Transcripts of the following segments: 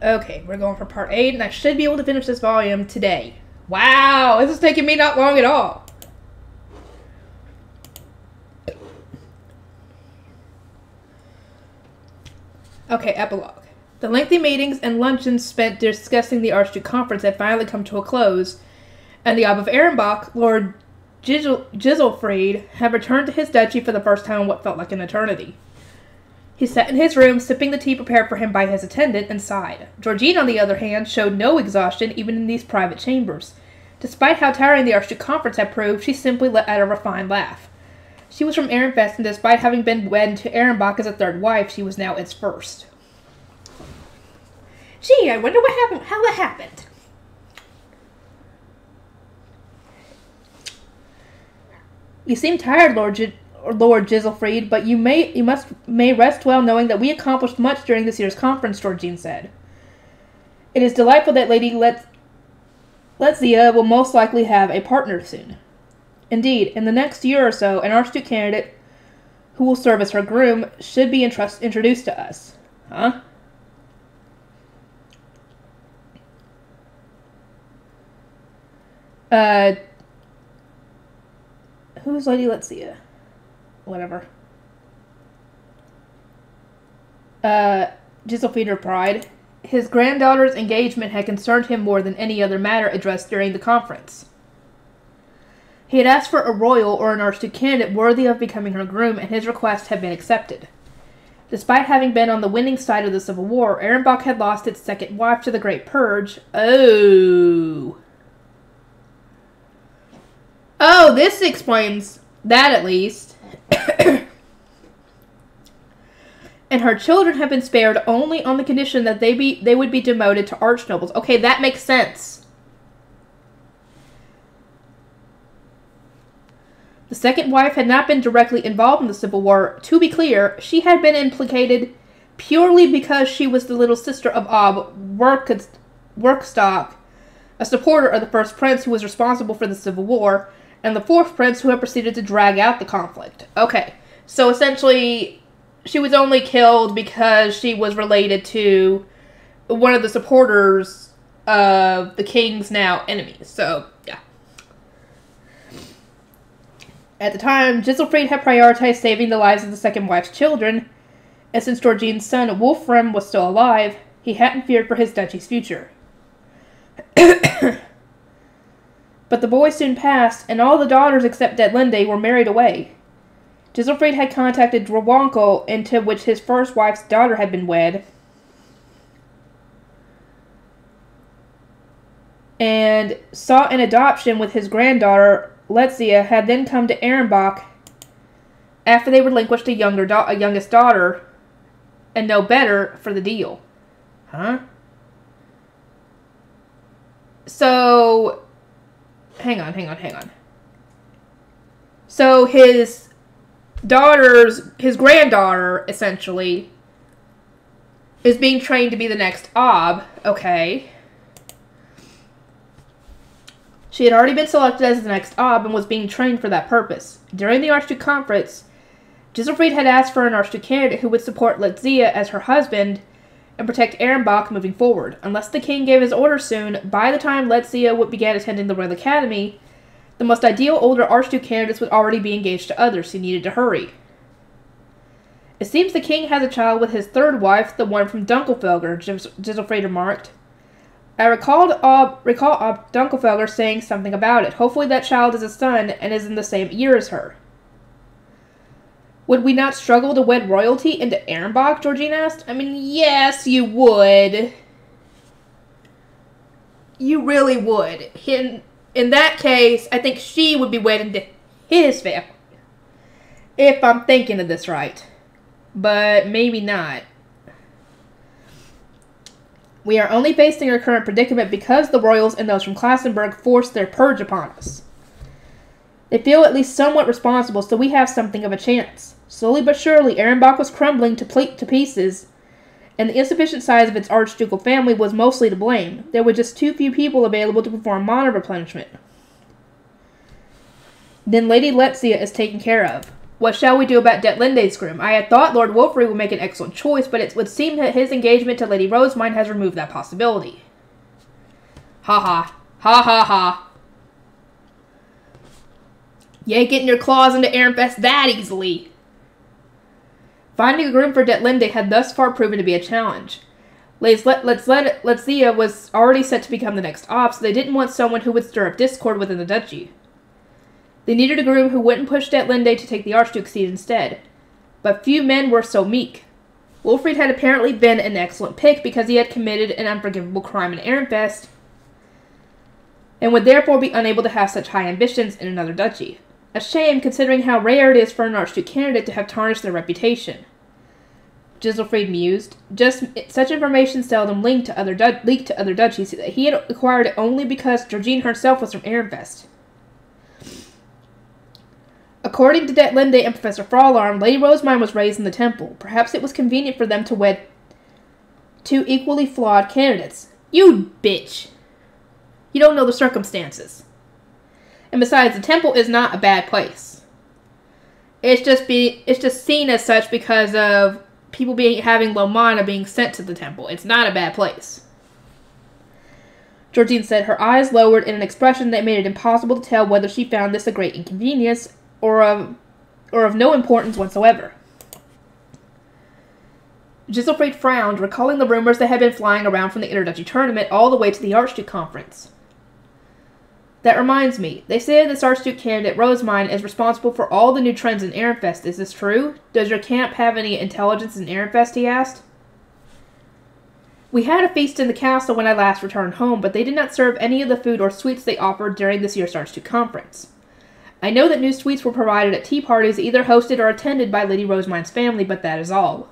Okay, we're going for part 8, and I should be able to finish this volume today. Wow, this is taking me not long at all. Okay, epilogue. The lengthy meetings and luncheons spent discussing the Archduke Conference had finally come to a close, and the Ob of Ehrenbach, Lord Giselfried, had returned to his duchy for the first time in what felt like an eternity. He sat in his room, sipping the tea prepared for him by his attendant, and sighed. Georgine, on the other hand, showed no exhaustion even in these private chambers. Despite how tiring the Archduke Conference had proved, she simply let out a refined laugh. She was from Ehrenfest, and despite having been wed to Ehrenbach as a third wife, she was now its first. Gee, I wonder how that happened. You seem tired, Lord Giselfried, but you may rest well knowing that we accomplished much during this year's conference, Georgine said. It is delightful that Lady Letzia will most likely have a partner soon. Indeed, in the next year or so, an Archduke candidate who will serve as her groom should be introduced to us. Huh? Who's Lady Letzia? Whatever. Giselfried replied. His granddaughter's engagement had concerned him more than any other matter addressed during the conference. He had asked for a royal or an Archduke candidate worthy of becoming her groom, and his request had been accepted. Despite having been on the winning side of the Civil War, Ehrenbach had lost its second wife to the Great Purge. Oh, this explains that at least. And her children have been spared only on the condition that they would be demoted to archnobles. Okay, that makes sense. The second wife had not been directly involved in the Civil War. To be clear, she had been implicated purely because she was the little sister of Ob Workstock, a supporter of the first prince who was responsible for the Civil War, and the fourth prince who had proceeded to drag out the conflict. Okay, so essentially, she was only killed because she was related to one of the supporters of the king's now enemies. So, yeah. At the time, Giselfried had prioritized saving the lives of the second wife's children, and since Georgine's son, Wolfram, was still alive, he hadn't feared for his duchy's future. But the boy soon passed, and all the daughters except Detlinde were married away. Giselfried had contacted Drwonkel, into which his first wife's daughter had been wed, and sought an adoption with his granddaughter. Letzia had then come to Ehrenbach after they relinquished a youngest daughter, and no better for the deal. Huh? So, hang on. So his granddaughter, essentially, is being trained to be the next Ob. Okay. She had already been selected as the next Ob and was being trained for that purpose. During the Archduke Conference, Giselfried had asked for an Archduke candidate who would support Letzia as her husband and protect Ehrenbach moving forward. Unless the king gave his order soon, by the time Letzia began attending the Royal Academy, the most ideal older Archduke candidates would already be engaged to others. He needed to hurry. It seems the king has a child with his third wife, the one from Dunkelfelger, Giselfried remarked. I recall Ob Dunkelfelger saying something about it. Hopefully that child is a son and is in the same year as her. Would we not struggle to wed royalty into Ehrenbach? Georgine asked. I mean, yes, you would. You really would. In that case, I think she would be wedded to his family. If I'm thinking of this right. But maybe not. We are only facing our current predicament because the royals and those from Klassenburg forced their purge upon us. They feel at least somewhat responsible, so we have something of a chance. Slowly but surely, Ehrenbach was crumbling to pieces, and the insufficient size of its archducal family was mostly to blame. There were just too few people available to perform mana replenishment. Then Lady Letzia is taken care of. What shall we do about Detlinde's groom? I had thought Lord Wolfrey would make an excellent choice, but it would seem that his engagement to Lady Rosemine has removed that possibility. Ha ha. Ha ha ha. You ain't getting your claws into Ehrenfest that easily. Finding a groom for Detlinde had thus far proven to be a challenge. Letzia was already set to become the next op, so they didn't want someone who would stir up discord within the duchy. They needed a groom who wouldn't push Detlinde to take the Archduke's seat instead. But few men were so meek. Wolfried had apparently been an excellent pick because he had committed an unforgivable crime in Ehrenfest, and would therefore be unable to have such high ambitions in another duchy. A shame, considering how rare it is for an Archduke candidate to have tarnished their reputation. Giselfried mused. Just such information seldom leaked to other duchies. He had acquired it only because Georgine herself was from Ehrenfest. According to Detlinde and Professor Fraularm, Lady Rosemine was raised in the temple. Perhaps it was convenient for them to wed two equally flawed candidates. You bitch! You don't know the circumstances. And besides, the temple is not a bad place. It's just seen as such because of people having Lomana being sent to the temple. It's not a bad place. Georgine said, her eyes lowered in an expression that made it impossible to tell whether she found this a great inconvenience or of no importance whatsoever. Giselfried frowned, recalling the rumors that had been flying around from the Interduchy tournament all the way to the Archduke conference. That reminds me, they say this Archduke candidate, Rosemine, is responsible for all the new trends in Ehrenfest. Is this true? Does your camp have any intelligence in Ehrenfest, he asked. We had a feast in the castle when I last returned home, but they did not serve any of the food or sweets they offered during this year's Archduke conference. I know that new sweets were provided at tea parties either hosted or attended by Lady Rosemine's family, but that is all.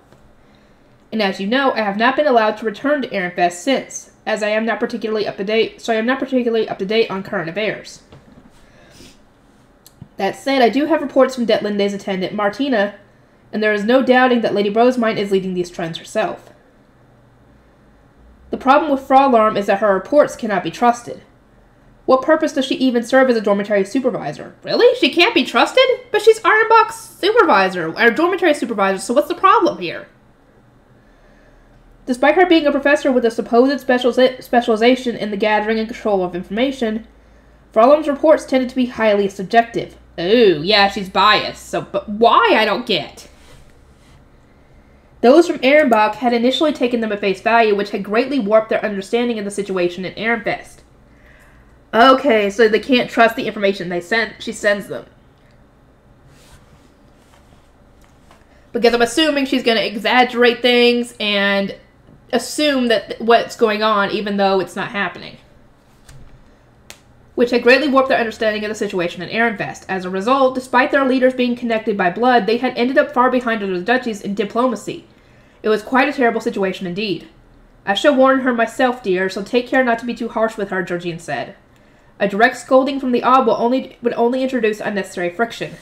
And as you know, I have not been allowed to return to Ehrenfest since, as I am not particularly up to date on current affairs. That said, I do have reports from Detlinde's attendant, Martina, and there is no doubting that Lady Rosemine is leading these trends herself. The problem with Fraularm is that her reports cannot be trusted. What purpose does she even serve as a dormitory supervisor? Really? She can't be trusted? But she's Ironbach's supervisor, or dormitory supervisor, so what's the problem here? Despite her being a professor with a supposed specialization in the gathering and control of information, Fraularm's reports tended to be highly subjective. Ooh, yeah, she's biased. But why, I don't get. Those from Ehrenbach had initially taken them at face value, which had greatly warped their understanding of the situation in Ehrenfest. Okay, so they can't trust the information she sends them. Because I'm assuming she's going to exaggerate things and assume that what's going on, even though it's not happening. Which had greatly warped their understanding of the situation in Ehrenfest. As a result, despite their leaders being connected by blood, they had ended up far behind other duchies in diplomacy. It was quite a terrible situation indeed. I shall warn her myself, dear, so take care not to be too harsh with her, Georgine said. A direct scolding from the Ob would only introduce unnecessary friction.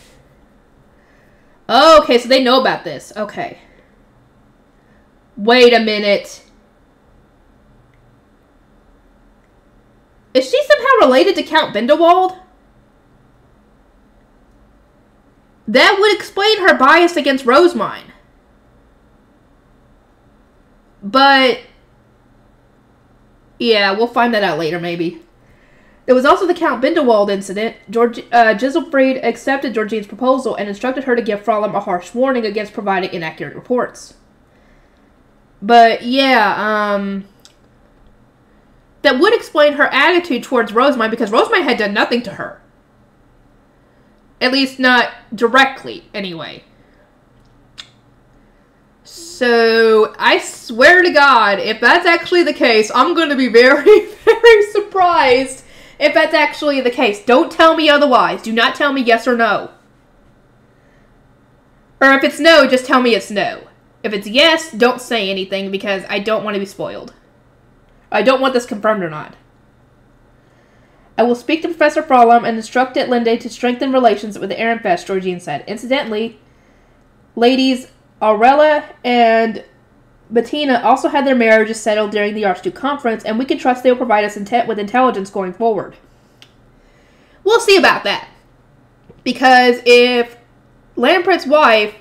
Okay, so they know about this. Okay. Wait a minute. Is she somehow related to Count Bindewald? That would explain her bias against Rosemine. But yeah, we'll find that out later, maybe. There was also the Count Bindewald incident. Giselfried accepted Georgine's proposal and instructed her to give Fraularm a harsh warning against providing inaccurate reports. But yeah, that would explain her attitude towards Rosemine, because Rosemine had done nothing to her. At least not directly, anyway. So, I swear to God, if that's actually the case, I'm going to be very, very surprised if that's actually the case. Don't tell me otherwise. Do not tell me yes or no. Or if it's no, just tell me it's no. If it's yes, don't say anything, because I don't want to be spoiled. I don't want this confirmed or not. I will speak to Professor Fraularm and instruct Detlinde to strengthen relations with the Ehrenfest, Georgine said. Incidentally, ladies Aurela and Bettina also had their marriages settled during the Archduke conference, and we can trust they will provide us with intelligence going forward. We'll see about that. Because if Lamprett's wife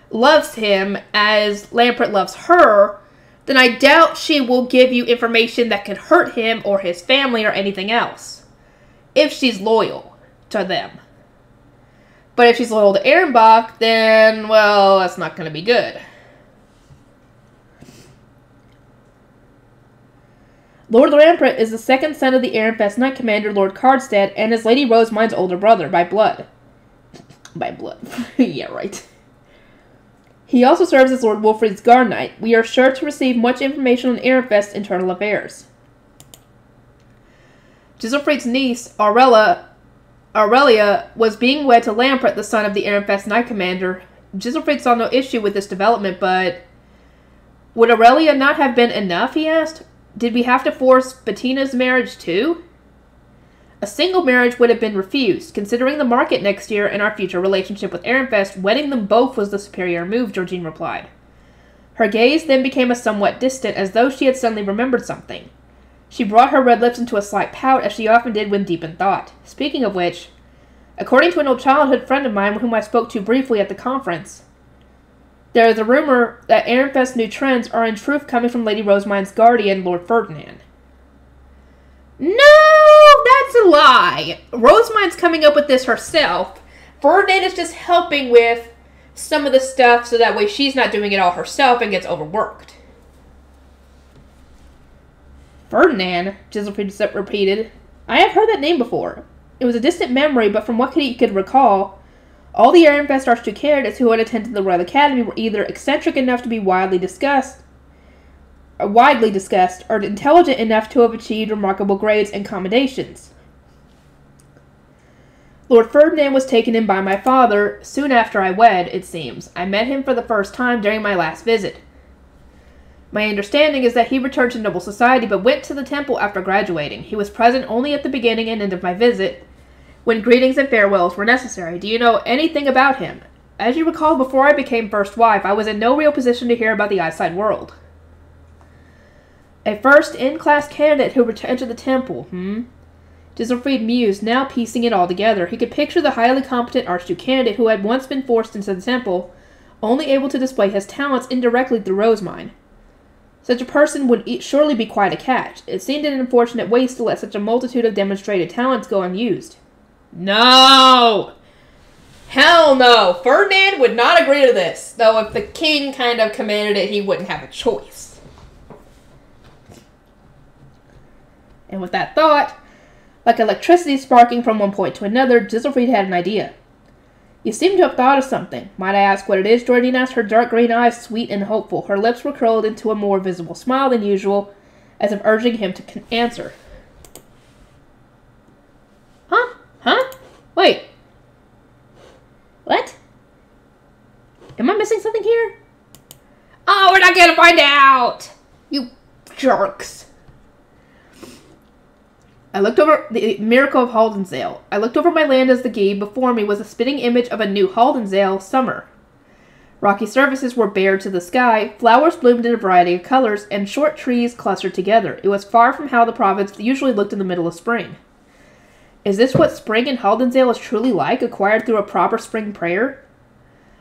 loves him as Lampret loves her, then I doubt she will give you information that could hurt him or his family or anything else. If she's loyal to them. But if she's loyal to Ehrenbach, then, well, that's not going to be good. Lord Lampret is the second son of the Ehrenfest Knight Commander Lord Cardstead and is Lady Rosemind's older brother by blood. By blood. Yeah, right. He also serves as Lord Wolfried's Guard Knight. We are sure to receive much information on Ehrenfest's internal affairs. Giselfried's niece, Aurelia, was being wed to Lampret, the son of the Ehrenfest Knight Commander. Giselfried saw no issue with this development, but would Aurelia not have been enough, he asked? Did we have to force Bettina's marriage too? A single marriage would have been refused. Considering the market next year and our future relationship with Ehrenfest, wedding them both was the superior move, Georgine replied. Her gaze then became a somewhat distant, as though she had suddenly remembered something. She brought her red lips into a slight pout, as she often did when deep in thought. Speaking of which, according to an old childhood friend of mine whom I spoke to briefly at the conference, there is a rumor that Ehrenfest's new trends are in truth coming from Lady Rosemind's guardian, Lord Ferdinand. No, that's a lie. Rosemind's coming up with this herself. Ferdinand is just helping with some of the stuff so that way she's not doing it all herself and gets overworked. Ferdinand, Giselfried repeated. I have heard that name before. It was a distant memory, but from what he could recall, all the Ehrenfest Archduke candidates who had attended the Royal Academy were either eccentric enough to be widely discussed, or intelligent enough to have achieved remarkable grades and commendations. Lord Ferdinand was taken in by my father soon after I wed, it seems. I met him for the first time during my last visit. My understanding is that he returned to noble society but went to the temple after graduating. He was present only at the beginning and end of my visit, when greetings and farewells were necessary. Do you know anything about him? As you recall, before I became first wife, I was in no real position to hear about the outside world. A first in-class candidate who returned to the temple, Giselfried mused, now piecing it all together. He could picture the highly competent Archduke candidate who had once been forced into the temple, only able to display his talents indirectly through Rosemind. Such a person would surely be quite a catch. It seemed an unfortunate waste to let such a multitude of demonstrated talents go unused. No! Hell no! Ferdinand would not agree to this. Though if the king kind of commanded it, he wouldn't have a choice. And with that thought, like electricity sparking from one point to another, Giselfried had an idea. You seem to have thought of something. Might I ask what it is, Georgine asked, her dark green eyes sweet and hopeful. Her lips were curled into a more visible smile than usual, as if urging him to answer. Huh? Wait. What? Am I missing something here? Oh, we're not gonna find out! You jerks. I looked over the miracle of Haldensdale. I looked over my land as the gate before me was a spitting image of a new Haldensdale summer. Rocky surfaces were bared to the sky, flowers bloomed in a variety of colors, and short trees clustered together. It was far from how the province usually looked in the middle of spring. Is this what spring in Haldensdale is truly like, acquired through a proper spring prayer?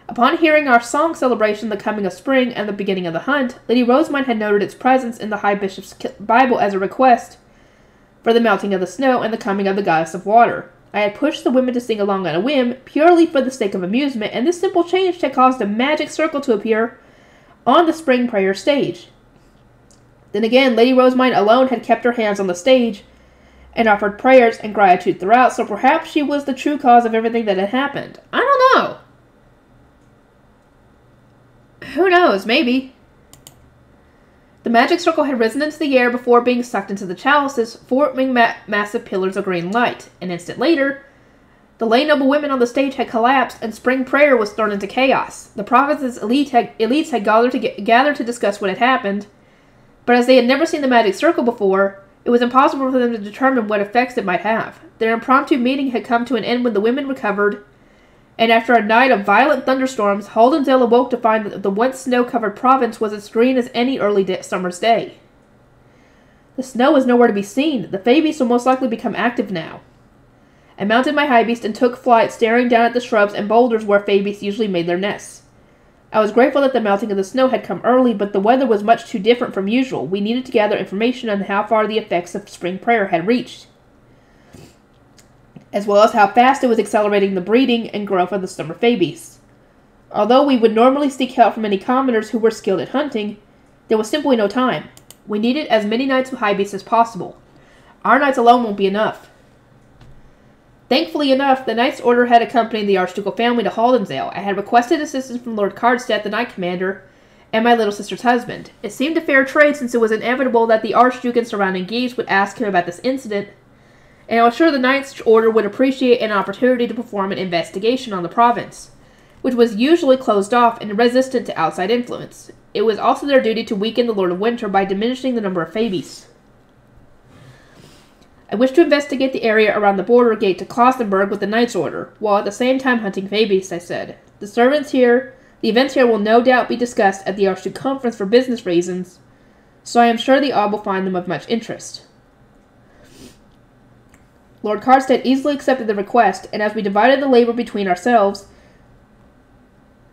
Upon hearing our song celebration the coming of spring and the beginning of the hunt, Lady Rosemind had noted its presence in the High Bishop's Bible as a request for the melting of the snow and the coming of the goddess of water. I had pushed the women to sing along on a whim, purely for the sake of amusement, and this simple change had caused a magic circle to appear on the spring prayer stage. Then again, Lady Rosemind alone had kept her hands on the stage, and offered prayers and gratitude throughout, so perhaps she was the true cause of everything that had happened. I don't know. Who knows, maybe. The magic circle had risen into the air before being sucked into the chalices, forming massive pillars of green light. An instant later, the lay noble women on the stage had collapsed, and spring prayer was thrown into chaos. The province's elites had gathered to discuss what had happened, but as they had never seen the magic circle before, it was impossible for them to determine what effects it might have. Their impromptu meeting had come to an end when the women recovered, and after a night of violent thunderstorms, Haldensdale awoke to find that the once snow-covered province was as green as any early summer's day. The snow was nowhere to be seen. The Fabies will most likely become active now. I mounted my high beast and took flight, staring down at the shrubs and boulders where fey beasts usually made their nests. I was grateful that the melting of the snow had come early, but the weather was much too different from usual. We needed to gather information on how far the effects of spring prayer had reached, as well as how fast it was accelerating the breeding and growth of the summer fey beasts. Although we would normally seek help from any commoners who were skilled at hunting, there was simply no time. We needed as many knights with high beasts as possible. Our knights alone won't be enough. Thankfully enough, the Knight's Order had accompanied the Archducal family to Haldensdale. I had requested assistance from Lord Cardstead, the Knight Commander, and my little sister's husband. It seemed a fair trade since it was inevitable that the Archduke and surrounding Geats would ask him about this incident, and I was sure the Knight's Order would appreciate an opportunity to perform an investigation on the province, which was usually closed off and resistant to outside influence. It was also their duty to weaken the Lord of Winter by diminishing the number of fey beasts. I wished to investigate the area around the border gate to Klausenburg with the Knight's Order, while at the same time hunting fey beasts, I said. The events here will no doubt be discussed at the Archduke Conference for business reasons, so I am sure the Ob will find them of much interest. Lord Cardstead easily accepted the request, and as we divided the labor between ourselves,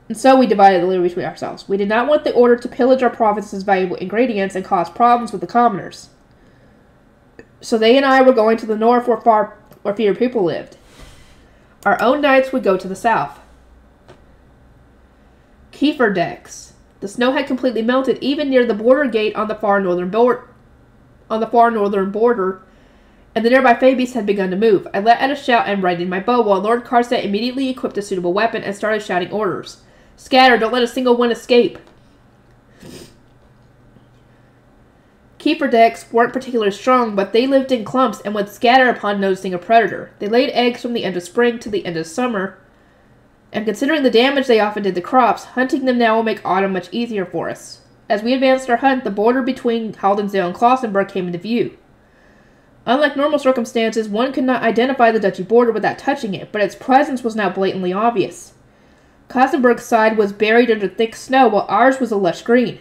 we did not want the Order to pillage our province's valuable ingredients and cause problems with the commoners. So they and I were going to the north where fewer people lived. Our own knights would go to the south. Kieferdecks. The snow had completely melted, even near the border gate on the far northern border, and the nearby fey beasts had begun to move. I let out a shout and righted my bow, while Lord Cardstead immediately equipped a suitable weapon and started shouting orders. Scatter, don't let a single one escape. Kieferdecks weren't particularly strong, but they lived in clumps and would scatter upon noticing a predator. They laid eggs from the end of spring to the end of summer, and considering the damage they often did to crops, hunting them now will make autumn much easier for us. As we advanced our hunt, the border between Haldensdale and Klausenburg came into view. Unlike normal circumstances, one could not identify the duchy border without touching it, but its presence was now blatantly obvious. Klausenburg's side was buried under thick snow, while ours was a lush green.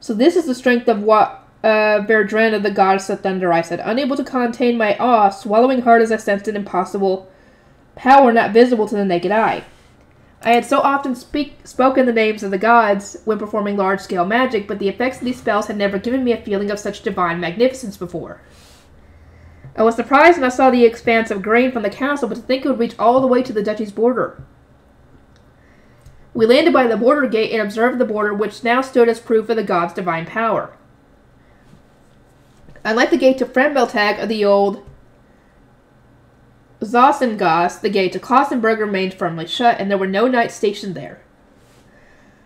So this is the strength of what Verdrena, the goddess of thunder, I said, unable to contain my awe, swallowing hard as I sensed an impossible power not visible to the naked eye. I had so often spoken the names of the gods when performing large-scale magic, but the effects of these spells had never given me a feeling of such divine magnificence before. I was surprised when I saw the expanse of grain from the castle, but to think it would reach all the way to the duchy's border. We landed by the border gate and observed the border, which now stood as proof of the god's divine power. Unlike the gate to Frembeltag of the old Zosengasse, the gate to Klausenburg remained firmly shut, and there were no knights stationed there.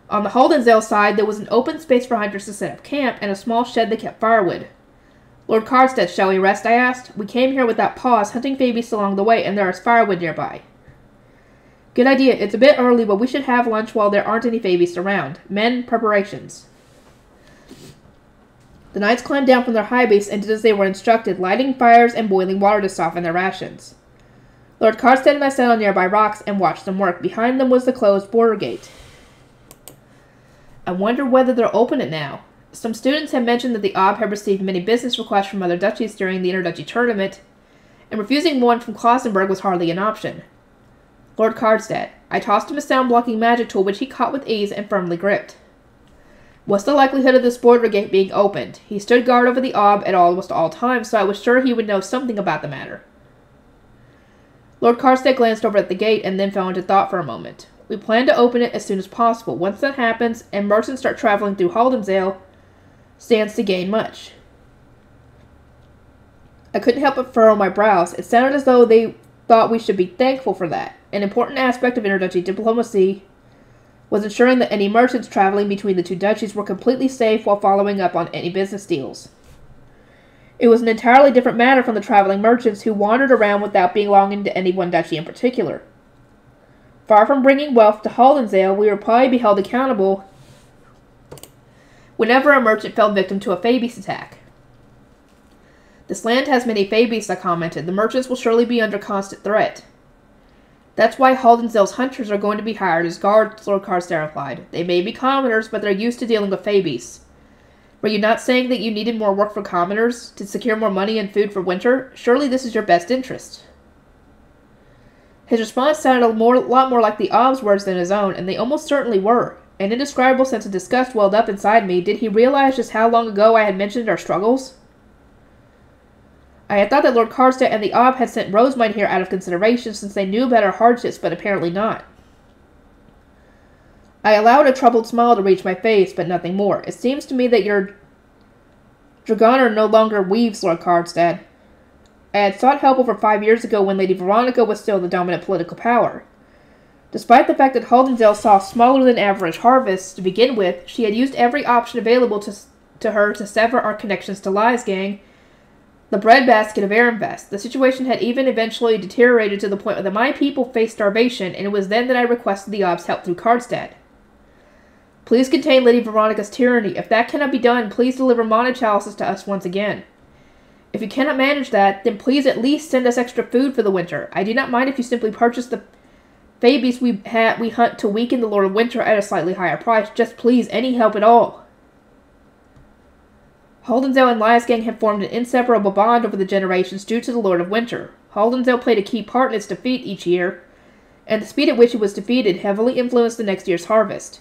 On the Haldensdale side, there was an open space for hunters to set up camp, and a small shed that kept firewood. Lord Cardstead, shall we rest? I asked. We came here without pause, hunting fey beasts along the way, and there is firewood nearby. Good idea. It's a bit early, but we should have lunch while there aren't any fey beasts around. Men, preparations. The knights climbed down from their high beasts and did as they were instructed, lighting fires and boiling water to soften their rations. Lord Cardstead and I sat on nearby rocks and watched them work. Behind them was the closed border gate. I wonder whether they'll open it now. Some students had mentioned that the Ob had received many business requests from other duchies during the interduchy tournament, and refusing one from Klausenburg was hardly an option. Lord Cardstead. I tossed him a sound-blocking magic tool, which he caught with ease and firmly gripped. What's the likelihood of this border gate being opened? He stood guard over the Ob at almost all times, so I was sure he would know something about the matter. Lord Cardstead glanced over at the gate and then fell into thought for a moment. We plan to open it as soon as possible. Once that happens, and merchants start traveling through Haldensdale, stands to gain much. I couldn't help but furrow my brows. It sounded as though they thought we should be thankful for that. An important aspect of interduchy diplomacy was ensuring that any merchants traveling between the two duchies were completely safe while following up on any business deals. It was an entirely different matter from the traveling merchants who wandered around without belonging to any one duchy in particular. Far from bringing wealth to Haldensdale, we would probably be held accountable whenever a merchant fell victim to a fey beast attack. This land has many fey beasts, I commented. The merchants will surely be under constant threat. That's why Haldensdale's hunters are going to be hired as guards, Lord Cardstead replied. They may be commoners, but they're used to dealing with fey beasts. Were you not saying that you needed more work for commoners to secure more money and food for winter? Surely this is your best interest. His response sounded a lot more like the Ob's words than his own, and they almost certainly were. An indescribable sense of disgust welled up inside me. Did he realize just how long ago I had mentioned our struggles? I had thought that Lord Karstedt and the Ob had sent Rosemine here out of consideration since they knew about our hardships, but apparently not. I allowed a troubled smile to reach my face, but nothing more. It seems to me that your Dragoner no longer weaves, Lord Karstedt. I had sought help over 5 years ago when Lady Veronica was still the dominant political power. Despite the fact that Haldensdale saw smaller than average harvests to begin with, she had used every option available to her to sever our connections to Lysgang, the breadbasket of Ehrenfest. The situation had even eventually deteriorated to the point that my people faced starvation, and it was then that I requested the Ob's help through Karstedt. Please contain Lady Veronica's tyranny. If that cannot be done, please deliver mana chalices to us once again. If you cannot manage that, then please at least send us extra food for the winter. I do not mind if you simply purchase the Fabies we hunt to weaken the Lord of Winter at a slightly higher price. Just please, any help at all. Haldensdale and Lysgang had formed an inseparable bond over the generations due to the Lord of Winter. Haldensdale played a key part in its defeat each year, and the speed at which it was defeated heavily influenced the next year's harvest.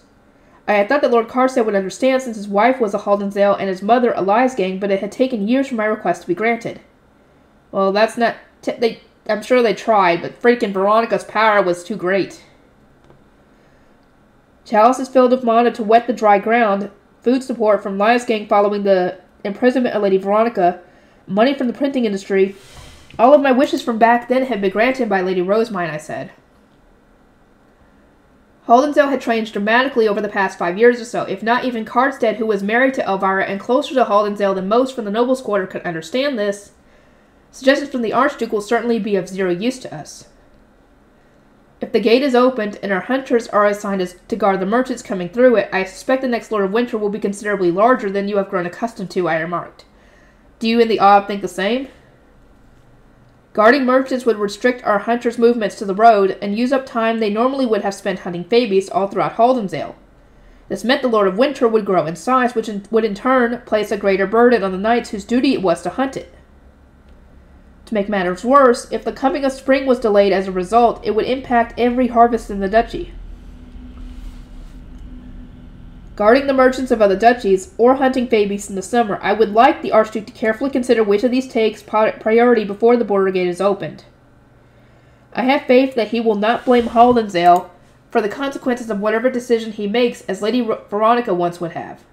I had thought that Lord Karstedt would understand since his wife was a Haldensdale and his mother a Lysgang, but it had taken years for my request to be granted. Well, that's not... I'm sure they tried, but freaking Veronica's power was too great. Chalices filled with mana to wet the dry ground, food support from Lysgang following the imprisonment of Lady Veronica, money from the printing industry. All of my wishes from back then had been granted by Lady Rosemine, I said. Haldensdale had changed dramatically over the past 5 years or so, if not even Karstedt, who was married to Elvira and closer to Haldensdale than most from the nobles' quarter, could understand this. Suggestions from the Archduke will certainly be of zero use to us. If the gate is opened and our hunters are assigned to guard the merchants coming through it, I suspect the next Lord of Winter will be considerably larger than you have grown accustomed to, I remarked. Do you and the Ob think the same? Guarding merchants would restrict our hunters' movements to the road and use up time they normally would have spent hunting Fabies all throughout Haldensdale. This meant the Lord of Winter would grow in size, which would in turn place a greater burden on the knights whose duty it was to hunt it. To make matters worse, if the coming of spring was delayed as a result, it would impact every harvest in the duchy. Guarding the merchants of other duchies, or hunting Fabies in the summer, I would like the Archduke to carefully consider which of these takes priority before the border gate is opened. I have faith that he will not blame Haldensdale for the consequences of whatever decision he makes, as Lady Veronica once would have.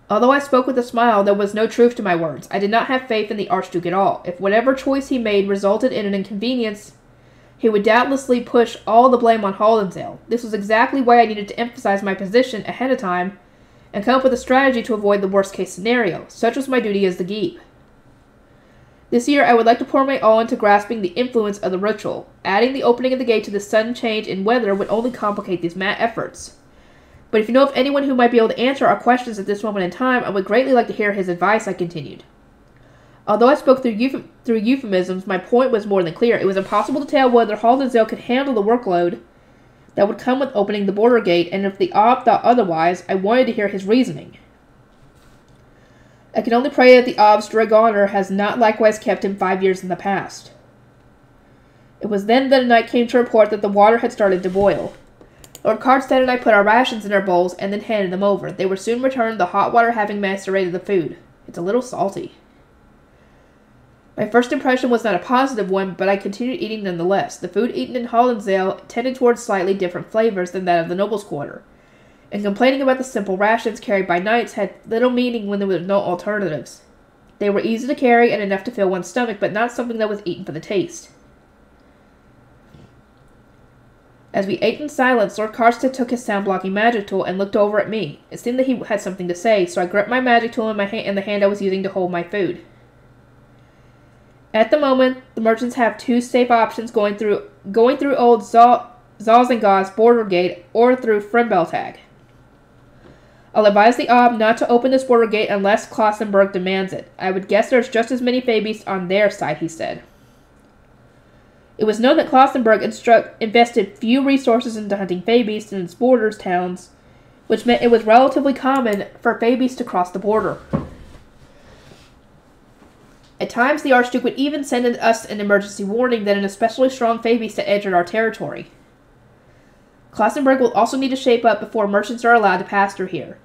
Although I spoke with a smile, there was no truth to my words. I did not have faith in the Archduke at all. If whatever choice he made resulted in an inconvenience, he would doubtlessly push all the blame on Haldensdale. This was exactly why I needed to emphasize my position ahead of time and come up with a strategy to avoid the worst-case scenario. Such was my duty as the Geeb. This year, I would like to pour my all into grasping the influence of the ritual. Adding the opening of the gate to the sudden change in weather would only complicate these efforts. But if you know of anyone who might be able to answer our questions at this moment in time, I would greatly like to hear his advice, I continued. Although I spoke through euphemisms, my point was more than clear. It was impossible to tell whether Haldensdale could handle the workload that would come with opening the border gate, and if the Ob thought otherwise, I wanted to hear his reasoning. I can only pray that the Ob's Dragoner has not likewise kept him 5 years in the past. It was then that a knight came to report that the water had started to boil. Lord Karstedt and I put our rations in our bowls and then handed them over. They were soon returned, the hot water having macerated the food. It's a little salty. My first impression was not a positive one, but I continued eating nonetheless. The food eaten in Haldensdale tended towards slightly different flavors than that of the nobles' quarter, and complaining about the simple rations carried by knights had little meaning when there were no alternatives. They were easy to carry and enough to fill one's stomach, but not something that was eaten for the taste. As we ate in silence, Lord Karstedt took his sound-blocking magic tool and looked over at me. It seemed that he had something to say, so I gripped my magic tool in the hand I was using to hold my food. At the moment, the merchants have two safe options going through old Zalzengau's border gate or through Frimbeltag. I'll advise the Ob not to open this border gate unless Klausenberg demands it. I would guess there's just as many Fabies on their side, he said. It was known that Klausenberg invested few resources into hunting Fabies in its borders towns, which meant it was relatively common for Fabies to cross the border. At times, the Archduke would even send us an emergency warning that an especially strong Fabius had entered our territory. Klassenberg will also need to shape up before merchants are allowed to pass through here.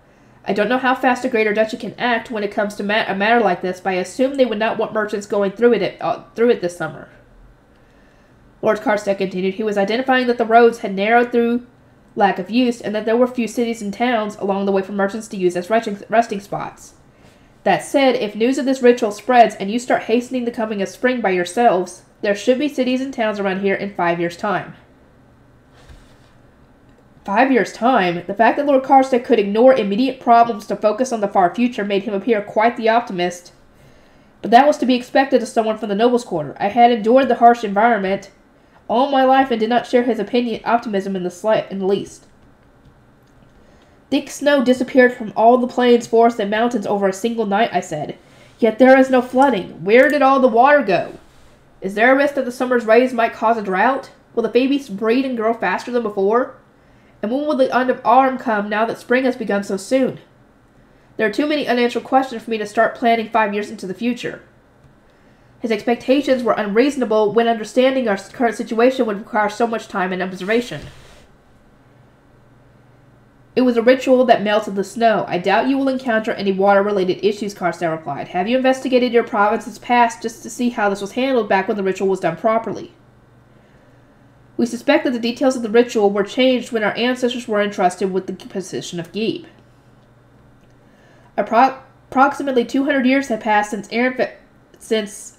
I don't know how fast a Greater Duchy can act when it comes to a matter like this, but I assume they would not want merchants going through it this summer. Lord Karstedt continued. He was identifying that the roads had narrowed through lack of use, and that there were few cities and towns along the way for merchants to use as resting spots. That said, if news of this ritual spreads and you start hastening the coming of spring by yourselves, there should be cities and towns around here in 5 years' time. 5 years' time? The fact that Lord Karstedt could ignore immediate problems to focus on the far future made him appear quite the optimist. But that was to be expected of someone from the nobles' quarter. I had endured the harsh environment all my life and did not share his optimism in the least. Thick snow disappeared from all the plains, forests, and mountains over a single night, I said. Yet there is no flooding. Where did all the water go? Is there a risk that the summer's rays might cause a drought? Will the babies breed and grow faster than before? And when will the end of autumn come now that spring has begun so soon? There are too many unanswered questions for me to start planning 5 years into the future. His expectations were unreasonable when understanding our current situation would require so much time and observation. It was a ritual that melted the snow. I doubt you will encounter any water-related issues, Karstedt replied. Have you investigated your province's past just to see how this was handled back when the ritual was done properly? We suspect that the details of the ritual were changed when our ancestors were entrusted with the position of Gieb. Approximately 200 years had passed since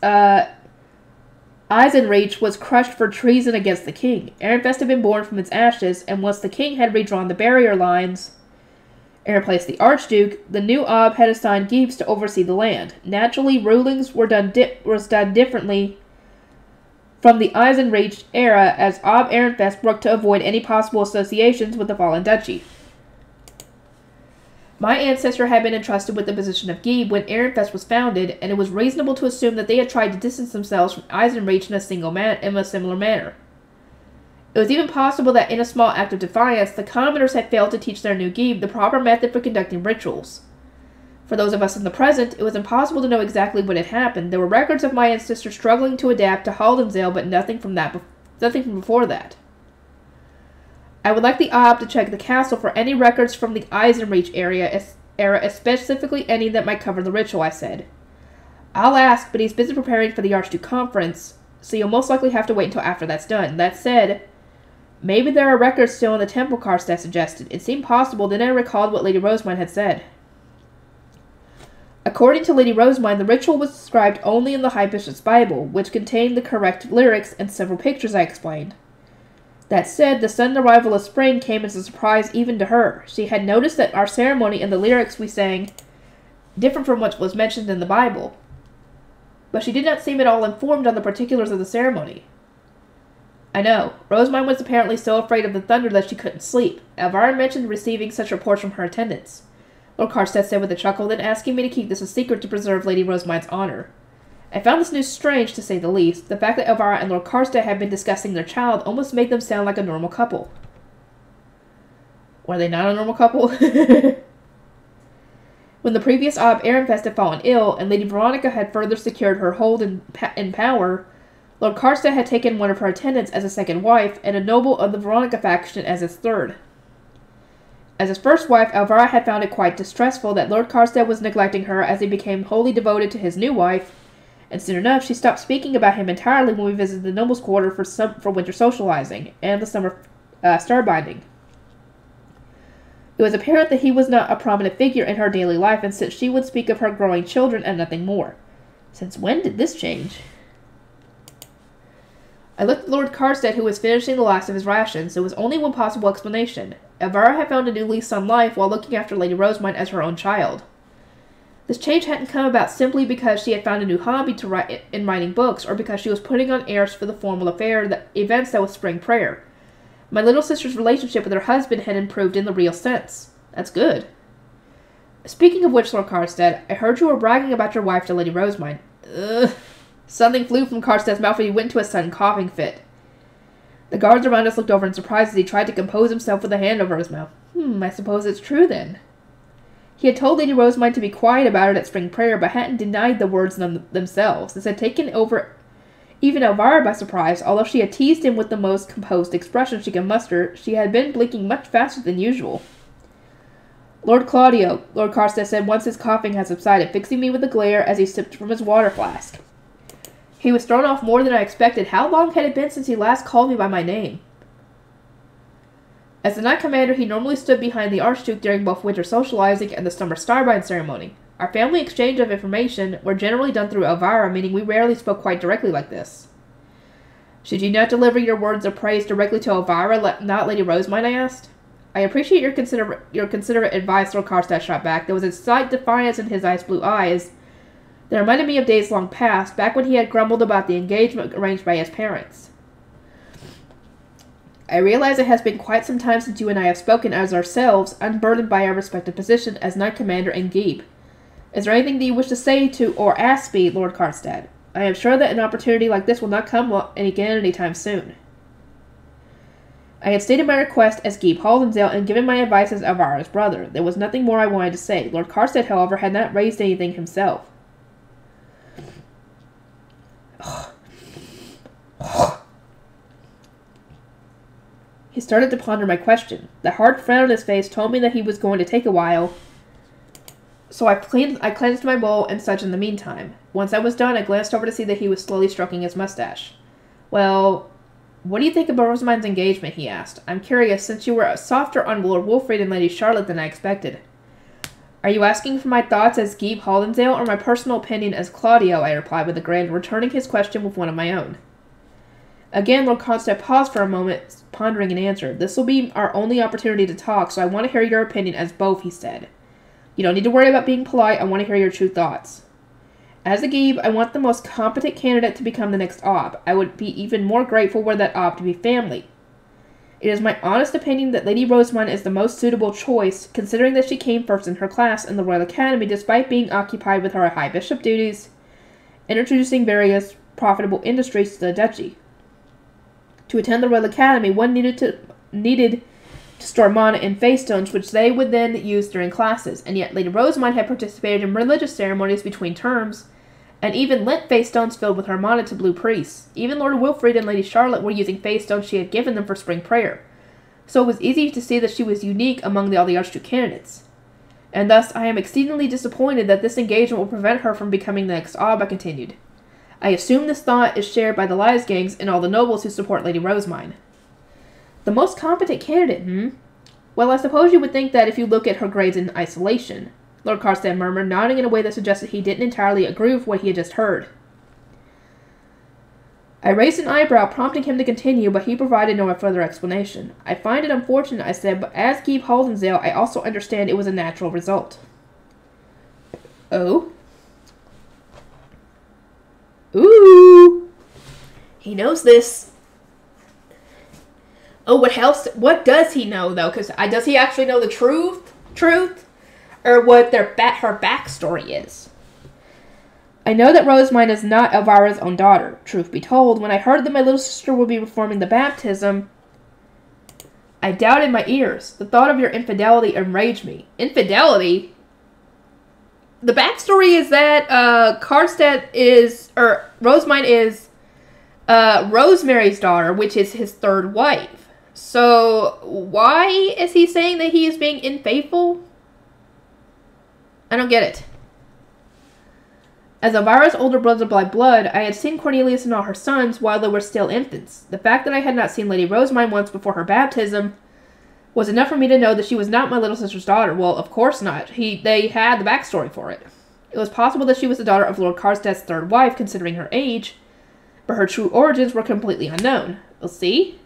Eisenreich was crushed for treason against the king. Ehrenfest had been born from its ashes, and once the king had redrawn the barrier lines and replaced the Archduke, the new Ob had assigned Giebs to oversee the land. Naturally, rulings was done differently from the Eisenreich era, as Ob Ehrenfest worked to avoid any possible associations with the fallen duchy. My ancestor had been entrusted with the position of Gieb when Ehrenfest was founded, and it was reasonable to assume that they had tried to distance themselves from Eisenreich in a similar manner. It was even possible that in a small act of defiance, the commoners had failed to teach their new Gieb the proper method for conducting rituals. For those of us in the present, it was impossible to know exactly what had happened. There were records of my ancestors struggling to adapt to Haldensdale, but nothing from before that. I would like the Ob to check the castle for any records from the Eisenreich era, specifically any that might cover the ritual, I said. I'll ask, but he's busy preparing for the Archduke conference, so you'll most likely have to wait until after that's done. That said, maybe there are records still in the temple, Karstedt suggested. It seemed possible, then I recalled what Lady Rosemine had said. According to Lady Rosemine, the ritual was described only in the High Bishop's Bible, which contained the correct lyrics and several pictures, I explained. That said, the sudden arrival of spring came as a surprise even to her. She had noticed that our ceremony and the lyrics we sang differed from what was mentioned in the Bible, but she did not seem at all informed on the particulars of the ceremony. I know. Rosemine was apparently so afraid of the thunder that she couldn't sleep. Elvira mentioned receiving such reports from her attendants, Lord Karstedt said with a chuckle, then asking me to keep this a secret to preserve Lady Rosemine's honor. I found this news strange, to say the least. The fact that Elvira and Lord Karstedt had been discussing their child almost made them sound like a normal couple. Were they not a normal couple? When the previous Ob Ehrenfest had fallen ill, and Lady Veronica had further secured her hold in power, Lord Karstedt had taken one of her attendants as a second wife, and a noble of the Veronica faction as his third. As his first wife, Elvira had found it quite distressful that Lord Karstedt was neglecting her as he became wholly devoted to his new wife, and soon enough she stopped speaking about him entirely when we visited the noble's quarter for winter socializing and the summer starbinding. It was apparent that he was not a prominent figure in her daily life, and since she would speak of her growing children and nothing more. Since when did this change? I looked at Lord Karstedt, who was finishing the last of his rations. There was only one possible explanation. Elvira had found a new lease on life while looking after Lady Rosemine as her own child. This change hadn't come about simply because she had found a new hobby in writing books, or because she was putting on airs for the formal events that was spring prayer. My little sister's relationship with her husband had improved in the real sense. That's good. Speaking of which, Lord Karstedt, I heard you were bragging about your wife to Lady Rosemine. Ugh. Something flew from Karstedt's mouth and he went into a sudden coughing fit. The guards around us looked over in surprise as he tried to compose himself with a hand over his mouth. I suppose it's true then. He had told Lady Rosamund to be quiet about it at spring prayer, but hadn't denied the words themselves. This had taken over even Elvira by surprise. Although she had teased him with the most composed expression she could muster, she had been blinking much faster than usual. Lord Claudio, Lord Carstairs said once his coughing had subsided, fixing me with a glare as he sipped from his water flask. He was thrown off more than I expected. How long had it been since he last called me by my name? As the Knight Commander, he normally stood behind the Archduke during both winter socializing and the summer Starbind ceremony. Our family exchange of information were generally done through Elvira, meaning we rarely spoke quite directly like this. Should you not deliver your words of praise directly to Elvira, not Lady Rosamund? I asked. I appreciate your considerate advice, Lord Carstairs shot back. There was a slight defiance in his ice-blue eyes that reminded me of days long past, back when he had grumbled about the engagement arranged by his parents. I realize it has been quite some time since you and I have spoken as ourselves, unburdened by our respective position as Knight Commander and Geeb. Is there anything that you wish to say to or ask me, Lord Carstairs? I am sure that an opportunity like this will not come again anytime soon. I had stated my request as Geeb Haldensdale and given my advice as Elvira's brother. There was nothing more I wanted to say. Lord Carstairs, however, had not raised anything himself. He started to ponder my question. The hard frown on his face told me that he was going to take a while, so I cleansed my bowl and such in the meantime. Once I was done, I glanced over to see that he was slowly stroking his mustache. Well, what do you think about Rosamund's engagement? He asked. I'm curious, since you were softer on Lord Wilfrid and Lady Charlotte than I expected. Are you asking for my thoughts as Geeb Haldensdale or my personal opinion as Claudio? I replied with a grin, returning his question with one of my own. Again, Lord Carstairs paused for a moment, pondering an answer. This will be our only opportunity to talk, so I want to hear your opinion as both, he said. You don't need to worry about being polite. I want to hear your true thoughts. As a Geeb, I want the most competent candidate to become the next Ob. I would be even more grateful were that Ob to be family. It is my honest opinion that Lady Rosamund is the most suitable choice, considering that she came first in her class in the Royal Academy despite being occupied with her High Bishop duties and introducing various profitable industries to the duchy. To attend the Royal Academy, one needed to store mana and face stones, which they would then use during classes, and yet Lady Rosamund had participated in religious ceremonies between terms, and even lent face stones filled with her mana to blue priests. Even Lord Wilfrid and Lady Charlotte were using face stones she had given them for spring prayer, so it was easy to see that she was unique among all the Archduke candidates. And thus, I am exceedingly disappointed that this engagement will prevent her from becoming the next Ob, I continued. I assume this thought is shared by the Liesgangs and all the nobles who support Lady Rosamund. The most competent candidate, Well, I suppose you would think that if you look at her grades in isolation, Lord Carstairs murmured, nodding in a way that suggested he didn't entirely agree with what he had just heard. I raised an eyebrow, prompting him to continue, but he provided no further explanation. I find it unfortunate, I said, but as Geeb Haldensdale, I also understand it was a natural result. Oh? Ooh! He knows this. Oh, what does he know, though? Because does he actually know the truth? Or what her backstory is? I know that Rosamund is not Elvira's own daughter. Truth be told, when I heard that my little sister would be performing the baptism, I doubted my ears. The thought of your infidelity enraged me. Infidelity? The backstory is that Rosamund is Rosemary's daughter, which is his third wife. So why is he saying that he is being unfaithful? I don't get it. As Elvira's older brother by blood, I had seen Cornelius and all her sons while they were still infants. The fact that I had not seen Lady Rosamund once before her baptism was enough for me to know that she was not my little sister's daughter. Well, of course not. They had the backstory for it. It was possible that she was the daughter of Lord Carstairs' third wife, considering her age, but her true origins were completely unknown. We'll see.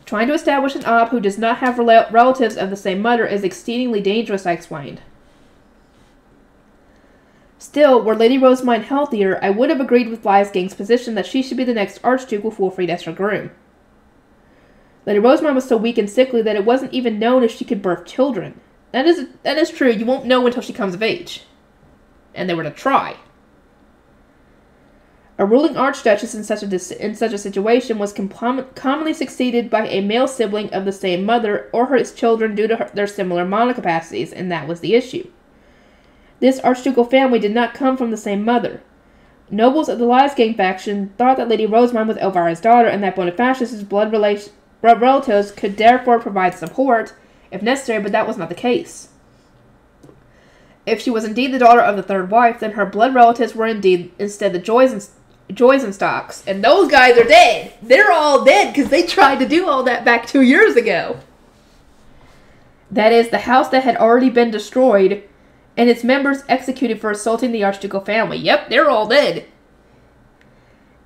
Trying to establish an Ob who does not have relatives of the same mother is exceedingly dangerous, I explained. Still, were Lady Rosamund healthier, I would have agreed with Liesgang's position that she should be the next Archduke with Wilfrid as her groom. Lady Rosamund was so weak and sickly that it wasn't even known if she could birth children. That is true. You won't know until she comes of age. And they were to try. A ruling archduchess in such a situation was commonly succeeded by a male sibling of the same mother or his children due to their similar monocapacities, and that was the issue. This archducal family did not come from the same mother. Nobles of the Liesgang faction thought that Lady Rosamund was Elvira's daughter and that Bonifacius's blood relatives could therefore provide support, if necessary, but that was not the case. If she was indeed the daughter of the third wife, then her blood relatives were instead the Joysenstocks, and those guys are dead. They're all dead because they tried to do all that back 2 years ago. That is, the house that had already been destroyed, and its members executed for assaulting the archducal family. Yep, they're all dead.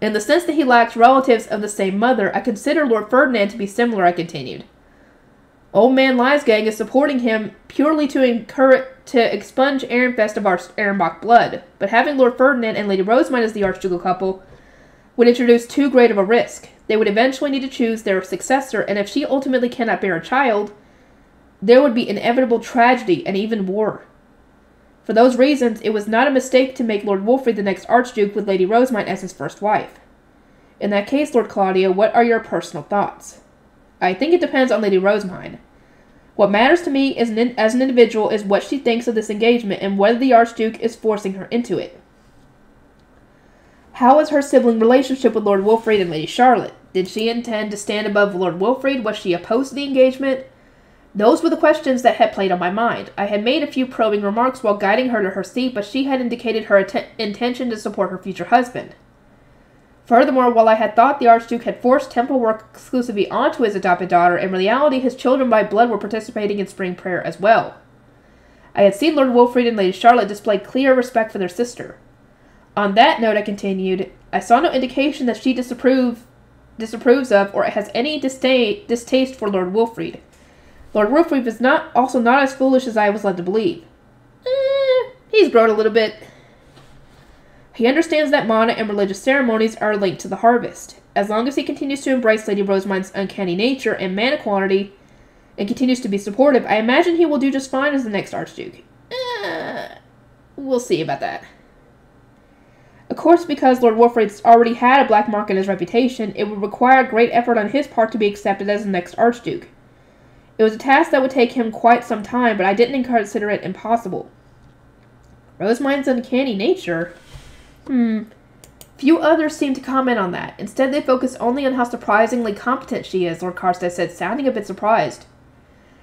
In the sense that he lacks relatives of the same mother, I consider Lord Ferdinand to be similar, I continued. Old Man Liesgang is supporting him purely to expunge Ehrenfest of our Ehrenbach blood, but having Lord Ferdinand and Lady Rosamund as the archducal couple would introduce too great of a risk. They would eventually need to choose their successor, and if she ultimately cannot bear a child, there would be inevitable tragedy and even war. For those reasons, it was not a mistake to make Lord Wolfrid the next Archduke with Lady Rosamund as his first wife. In that case, Lord Claudio, what are your personal thoughts? I think it depends on Lady Rosamund. What matters to me as an individual is what she thinks of this engagement and whether the Archduke is forcing her into it. How is her sibling relationship with Lord Wolfrid and Lady Charlotte? Did she intend to stand above Lord Wolfrid? Was she opposed to the engagement? Those were the questions that had played on my mind. I had made a few probing remarks while guiding her to her seat, but she had indicated her intention to support her future husband. Furthermore, while I had thought the Archduke had forced temple work exclusively onto his adopted daughter, in reality his children by blood were participating in spring prayer as well. I had seen Lord Wolfrid and Lady Charlotte display clear respect for their sister. On that note, I continued, I saw no indication that she disapproves of or has any distaste for Lord Wolfrid. Lord Wolfrid was also not as foolish as I was led to believe. He's grown a little bit. He understands that mana and religious ceremonies are linked to the harvest. As long as he continues to embrace Lady Rosamund's uncanny nature and mana quality, and continues to be supportive, I imagine he will do just fine as the next Archduke. We'll see about that. Of course, because Lord Wolfrid's already had a black mark in his reputation, it would require great effort on his part to be accepted as the next Archduke. It was a task that would take him quite some time, but I didn't consider it impossible. Rosamund's uncanny nature? Few others seem to comment on that. Instead, they focus only on how surprisingly competent she is, Lord Karstead said, sounding a bit surprised.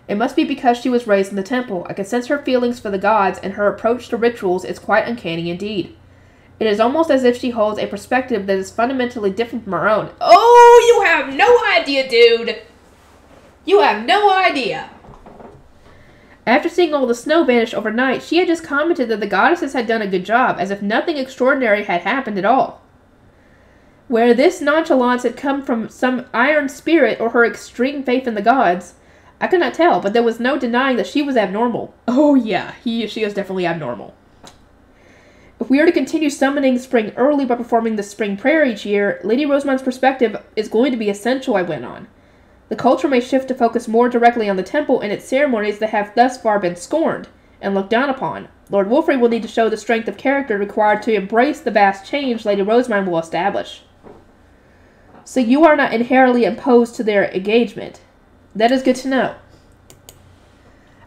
It must be because she was raised in the temple. I can sense her feelings for the gods, and her approach to rituals is quite uncanny indeed. It is almost as if she holds a perspective that is fundamentally different from her own. Oh, you have no idea, dude! You have no idea! After seeing all the snow vanish overnight, she had just commented that the goddesses had done a good job, as if nothing extraordinary had happened at all. Where this nonchalance had come from some iron spirit or her extreme faith in the gods, I could not tell, but there was no denying that she was abnormal. Oh yeah, she is definitely abnormal. If we are to continue summoning spring early by performing the spring prayer each year, Lady Rosamund's perspective is going to be essential, I went on. The culture may shift to focus more directly on the temple and its ceremonies that have thus far been scorned and looked down upon. Lord Wolfrid will need to show the strength of character required to embrace the vast change Lady Rosamund will establish. So you are not inherently opposed to their engagement. That is good to know.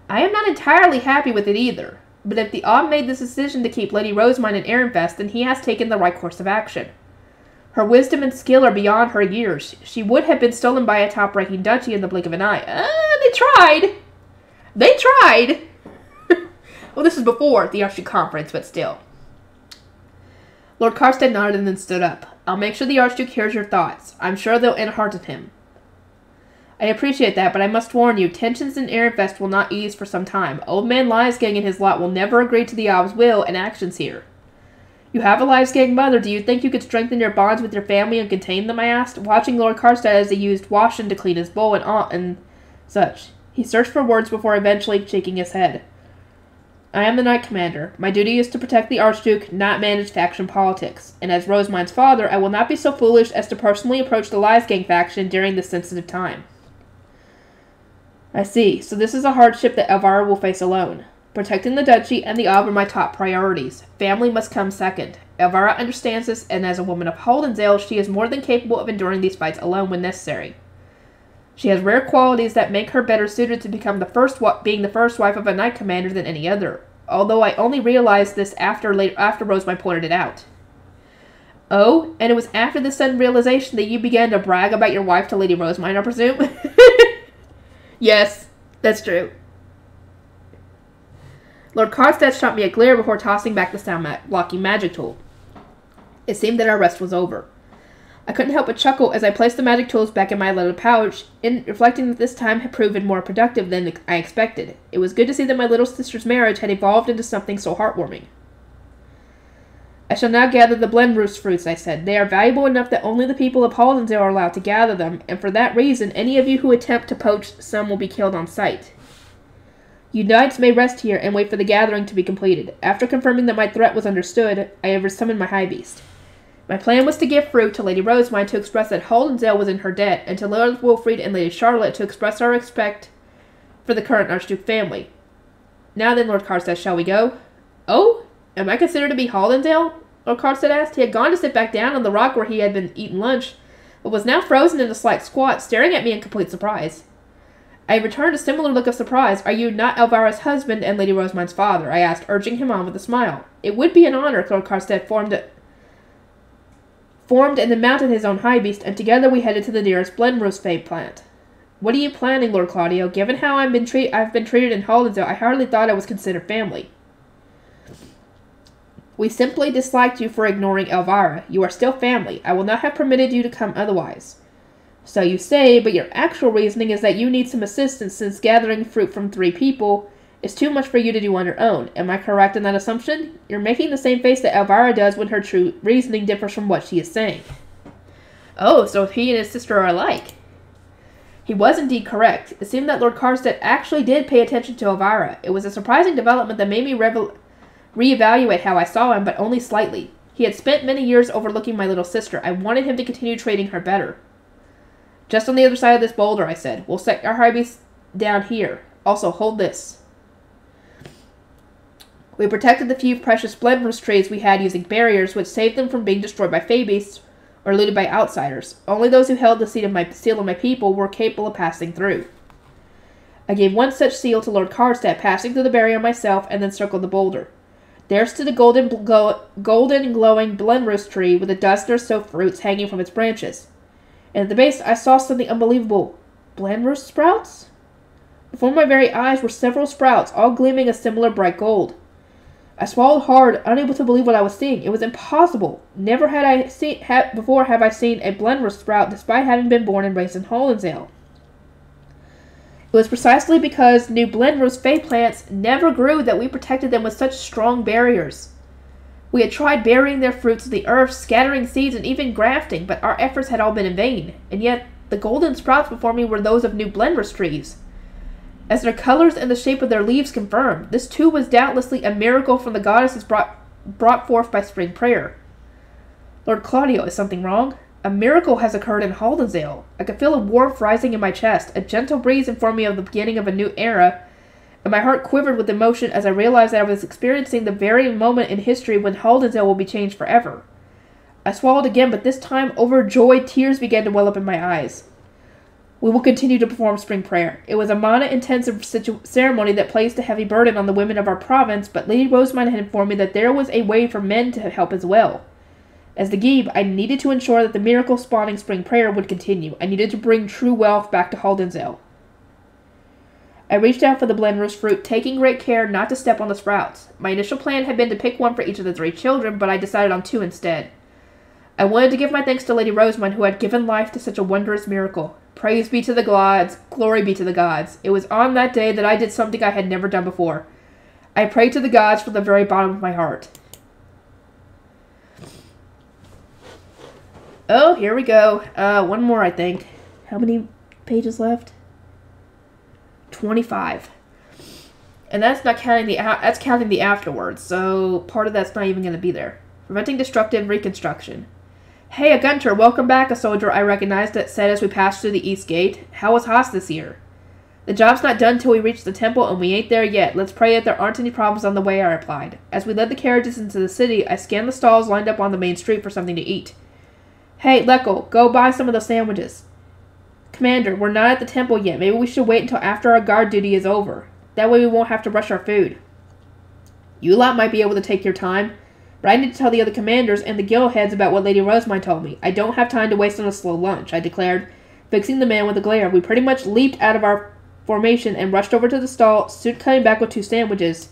I am not entirely happy with it either, but if the Ob made this decision to keep Lady Rosamund in Ehrenfest, then he has taken the right course of action. Her wisdom and skill are beyond her years. She would have been stolen by a top-ranking duchy in the blink of an eye. They tried! They tried! Well, this is before the Archduke Conference, but still. Lord Karstead nodded and then stood up. I'll make sure the Archduke hears your thoughts. I'm sure they'll enhearten him. I appreciate that, but I must warn you, tensions in Ehrenfest will not ease for some time. Old Man Liesgang and his lot will never agree to the Ob's will and actions here. You have a Liesgang mother. Do you think you could strengthen your bonds with your family and contain them, I asked, watching Lord Karstead as he used washing to clean his bowl and such. He searched for words before eventually shaking his head. I am the Knight Commander. My duty is to protect the Archduke, not manage faction politics. And as Rosamund's father, I will not be so foolish as to personally approach the Liesgang faction during this sensitive time. I see. So this is a hardship that Elvira will face alone. Protecting the duchy and the Ob are my top priorities. Family must come second. Elvira understands this, and as a woman of Holdensdale, she is more than capable of enduring these fights alone when necessary. She has rare qualities that make her better suited to become being the first wife of a knight commander than any other, although I only realized this after Rosemine pointed it out. Oh, and it was after this sudden realization that you began to brag about your wife to Lady Rosemine, I presume? Yes, that's true. Lord Karlstedt shot me a glare before tossing back the sound-blocking magic tool. It seemed that our rest was over. I couldn't help but chuckle as I placed the magic tools back in my little pouch, reflecting that this time had proven more productive than I expected. It was good to see that my little sister's marriage had evolved into something so heartwarming. I shall now gather the Blenroost fruits, I said. They are valuable enough that only the people of Holdensdale are allowed to gather them, and for that reason, any of you who attempt to poach some will be killed on sight. You knights may rest here and wait for the gathering to be completed. After confirming that my threat was understood, I have summoned my high beast. My plan was to give fruit to Lady Rosemine to express that Holdensdale was in her debt, and to Lord Wilfrid and Lady Charlotte to express our respect for the current Archduke family. Now then, Lord Karlstedt, shall we go? Oh? Am I considered to be Holdensdale? Lord Karlstedt asked. He had gone to sit back down on the rock where he had been eating lunch, but was now frozen in a slight squat, staring at me in complete surprise. I returned a similar look of surprise. Are you not Elvira's husband and Lady Rosemine's father? I asked, urging him on with a smile. It would be an honor, Lord Karlstedt formed and then mounted his own high beast, and together we headed to the nearest Blenroost plant. What are you planning, Lord Claudio? Given how I've been treated in Holdensdale, I hardly thought I was considered family. We simply disliked you for ignoring Elvira. You are still family. I will not have permitted you to come otherwise. So you say, but your actual reasoning is that you need some assistance since gathering fruit from 3 people is too much for you to do on your own. Am I correct in that assumption? You're making the same face that Elvira does when her true reasoning differs from what she is saying. Oh, so he and his sister are alike. He was indeed correct. It seemed that Lord Karlstedt actually did pay attention to Elvira. It was a surprising development that made me reevaluate how I saw him, but only slightly. He had spent many years overlooking my little sister. I wanted him to continue treating her better. Just on the other side of this boulder, I said. We'll set our high beast down here. Also, hold this. We protected the few precious Blenroost trees we had using barriers, which saved them from being destroyed by fey beasts or looted by outsiders. Only those who held the seal of my people were capable of passing through. I gave one such seal to Lord Karlstedt, passing through the barrier myself, and then circled the boulder. There stood a golden glowing Blenroost tree with a dozen or so fruits hanging from its branches. And at the base I saw something unbelievable. Blenroost sprouts? Before my very eyes were several sprouts, all gleaming a similar bright gold. I swallowed hard, unable to believe what I was seeing. It was impossible. Never have I seen a Blenroost sprout, despite having been born and raised in Holdensdale. It was precisely because new Blenroost fey plants never grew that we protected them with such strong barriers. We had tried burying their fruits in the earth, scattering seeds, and even grafting, but our efforts had all been in vain. And yet, the golden sprouts before me were those of new Blenroost trees. As their colors and the shape of their leaves confirmed, this too was doubtlessly a miracle from the goddesses brought forth by spring prayer. Lord Claudio, is something wrong? A miracle has occurred in Holdensdale. I could feel a warmth rising in my chest. A gentle breeze informed me of the beginning of a new era, and my heart quivered with emotion as I realized that I was experiencing the very moment in history when Holdensdale will be changed forever. I swallowed again, but this time, overjoyed, tears began to well up in my eyes. We will continue to perform spring prayer. It was a mana-intensive ceremony that placed a heavy burden on the women of our province, but Lady Rosemine had informed me that there was a way for men to help as well. As the Geeb, I needed to ensure that the miracle-spawning spring prayer would continue. I needed to bring true wealth back to Holdensdale. I reached out for the Blenroost fruit, taking great care not to step on the sprouts. My initial plan had been to pick one for each of the 3 children, but I decided on 2 instead. I wanted to give my thanks to Lady Rosemine, who had given life to such a wondrous miracle. Praise be to the gods, glory be to the gods. It was on that day that I did something I had never done before. I prayed to the gods from the very bottom of my heart. Oh, here we go. One more, I think. How many pages left? 25. And that's not counting that's counting the afterwards, so part of that's not even going to be there. Preventing destructive reconstruction. Hey, a Gunter, welcome back, a soldier I recognized that said as we passed through the east gate. How was Haas this year? The job's not done till we reach the temple, and we ain't there yet. Let's pray that there aren't any problems on the way, I replied. As we led the carriages into the city, I scanned the stalls lined up on the main street for something to eat. Hey, Lekko, go buy some of those sandwiches. Commander, we're not at the temple yet. Maybe we should wait until after our guard duty is over. That way we won't have to rush our food. You lot might be able to take your time, but I need to tell the other commanders and the guild heads about what Lady Rosemine told me. I don't have time to waste on a slow lunch, I declared, fixing the man with a glare. We pretty much leaped out of our formation and rushed over to the stall, soon coming back with 2 sandwiches.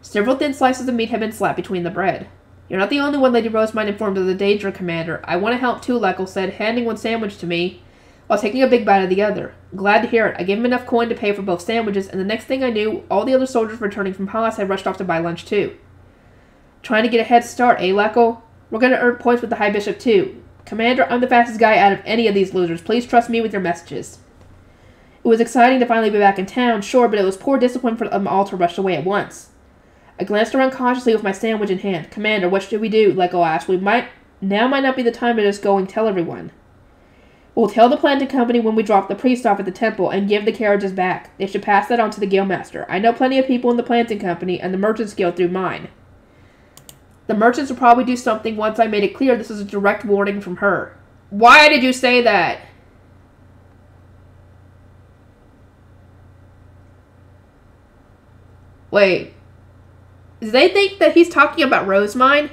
Several thin slices of meat had been slapped between the bread. You're not the only one, Lady Rosemine informed of the danger, Commander. I want to help too, Lekko said, handing one sandwich to me while taking a big bite of the other. Glad to hear it. I gave him enough coin to pay for both sandwiches, and the next thing I knew, all the other soldiers returning from Haas had rushed off to buy lunch too. Trying to get a head start, eh, Lekko? We're going to earn points with the High Bishop too. Commander, I'm the fastest guy out of any of these losers. Please trust me with your messages. It was exciting to finally be back in town, sure, but it was poor discipline for them all to rush away at once. I glanced around cautiously with my sandwich in hand. Commander, what should we do? Lekko asked. Now might not be the time to just go and tell everyone. We'll tell the planting company when we drop the priest off at the temple and give the carriages back. They should pass that on to the guildmaster. I know plenty of people in the planting company and the merchants guild through mine. The merchants will probably do something once I made it clear this is a direct warning from her. Why did you say that? Wait. Do they think that he's talking about Rosemine?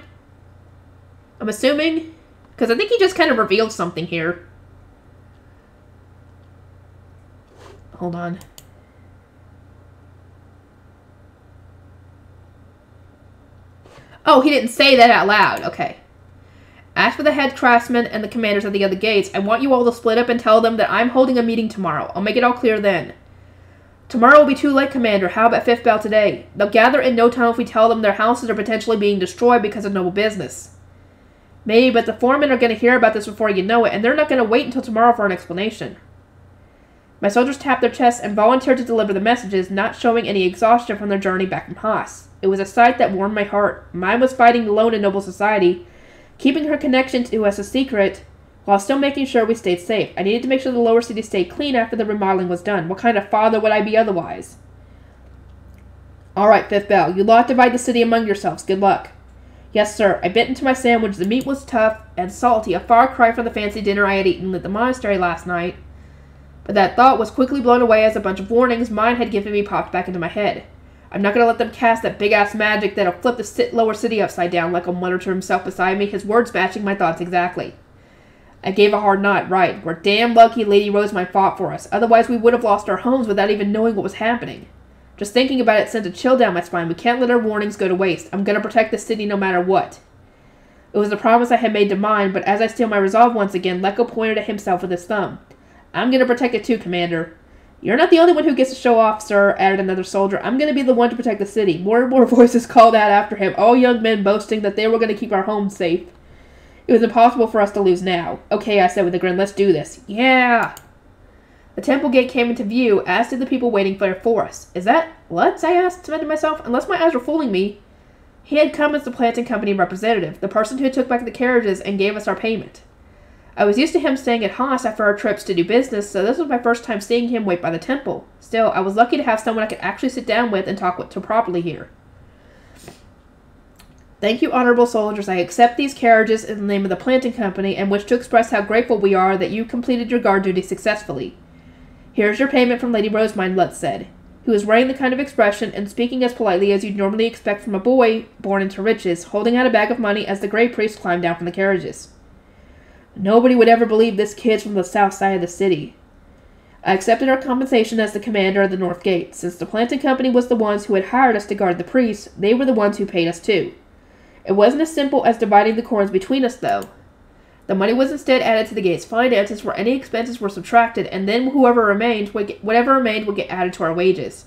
I'm assuming. Because I think he just kind of revealed something here. Hold on. Oh, he didn't say that out loud. Okay. As for the head craftsman and the commanders at the other gates, I want you all to split up and tell them that I'm holding a meeting tomorrow. I'll make it all clear then. Tomorrow will be too late, Commander. How about fifth bell today? They'll gather in no time if we tell them their houses are potentially being destroyed because of noble business. Maybe, but the foremen are going to hear about this before you know it, and they're not going to wait until tomorrow for an explanation. My soldiers tapped their chests and volunteered to deliver the messages, not showing any exhaustion from their journey back from Haas. It was a sight that warmed my heart. Mine was fighting alone in noble society, keeping her connection to us a secret, while still making sure we stayed safe. I needed to make sure the lower city stayed clean after the remodeling was done. What kind of father would I be otherwise? Alright, fifth bell. You lot divide the city among yourselves. Good luck. Yes, sir. I bit into my sandwich. The meat was tough and salty, a far cry from the fancy dinner I had eaten at the monastery last night. But that thought was quickly blown away as a bunch of warnings mine had given me popped back into my head. I'm not going to let them cast that big-ass magic that'll flip the lower city upside down, Lekko muttered to himself beside me, his words matching my thoughts exactly. I gave a hard nod. Right. We're damn lucky Lady Rosemine fought for us. Otherwise we would have lost our homes without even knowing what was happening. Just thinking about it sent a chill down my spine. We can't let our warnings go to waste. I'm going to protect the city no matter what. It was a promise I had made to mine, but as I steeled my resolve once again, Lekko pointed at himself with his thumb. I'm going to protect it too, Commander. You're not the only one who gets to show off, sir, added another soldier. I'm going to be the one to protect the city. More and more voices called out after him, all young men boasting that they were going to keep our homes safe. It was impossible for us to lose now. Okay, I said with a grin, let's do this. Yeah! The temple gate came into view, as did the people waiting there for us. Is that Lutz? I asked, to myself, unless my eyes were fooling me. He had come as the planting company representative, the person who took back the carriages and gave us our payment. I was used to him staying at Haas after our trips to do business, so this was my first time seeing him wait by the temple. Still, I was lucky to have someone I could actually sit down with and talk to properly here. Thank you, honorable soldiers. I accept these carriages in the name of the planting company and wish to express how grateful we are that you completed your guard duty successfully. Here's your payment from Lady Rosemine, Lutz said. He was wearing the kind of expression and speaking as politely as you'd normally expect from a boy born into riches, holding out a bag of money as the Grey Priest climbed down from the carriages. Nobody would ever believe this kid's from the south side of the city. I accepted our compensation as the commander of the North Gate. Since the planting company was the ones who had hired us to guard the priests, they were the ones who paid us too. It wasn't as simple as dividing the coins between us, though. The money was instead added to the gate's finances, where any expenses were subtracted, and then whatever remained would get added to our wages.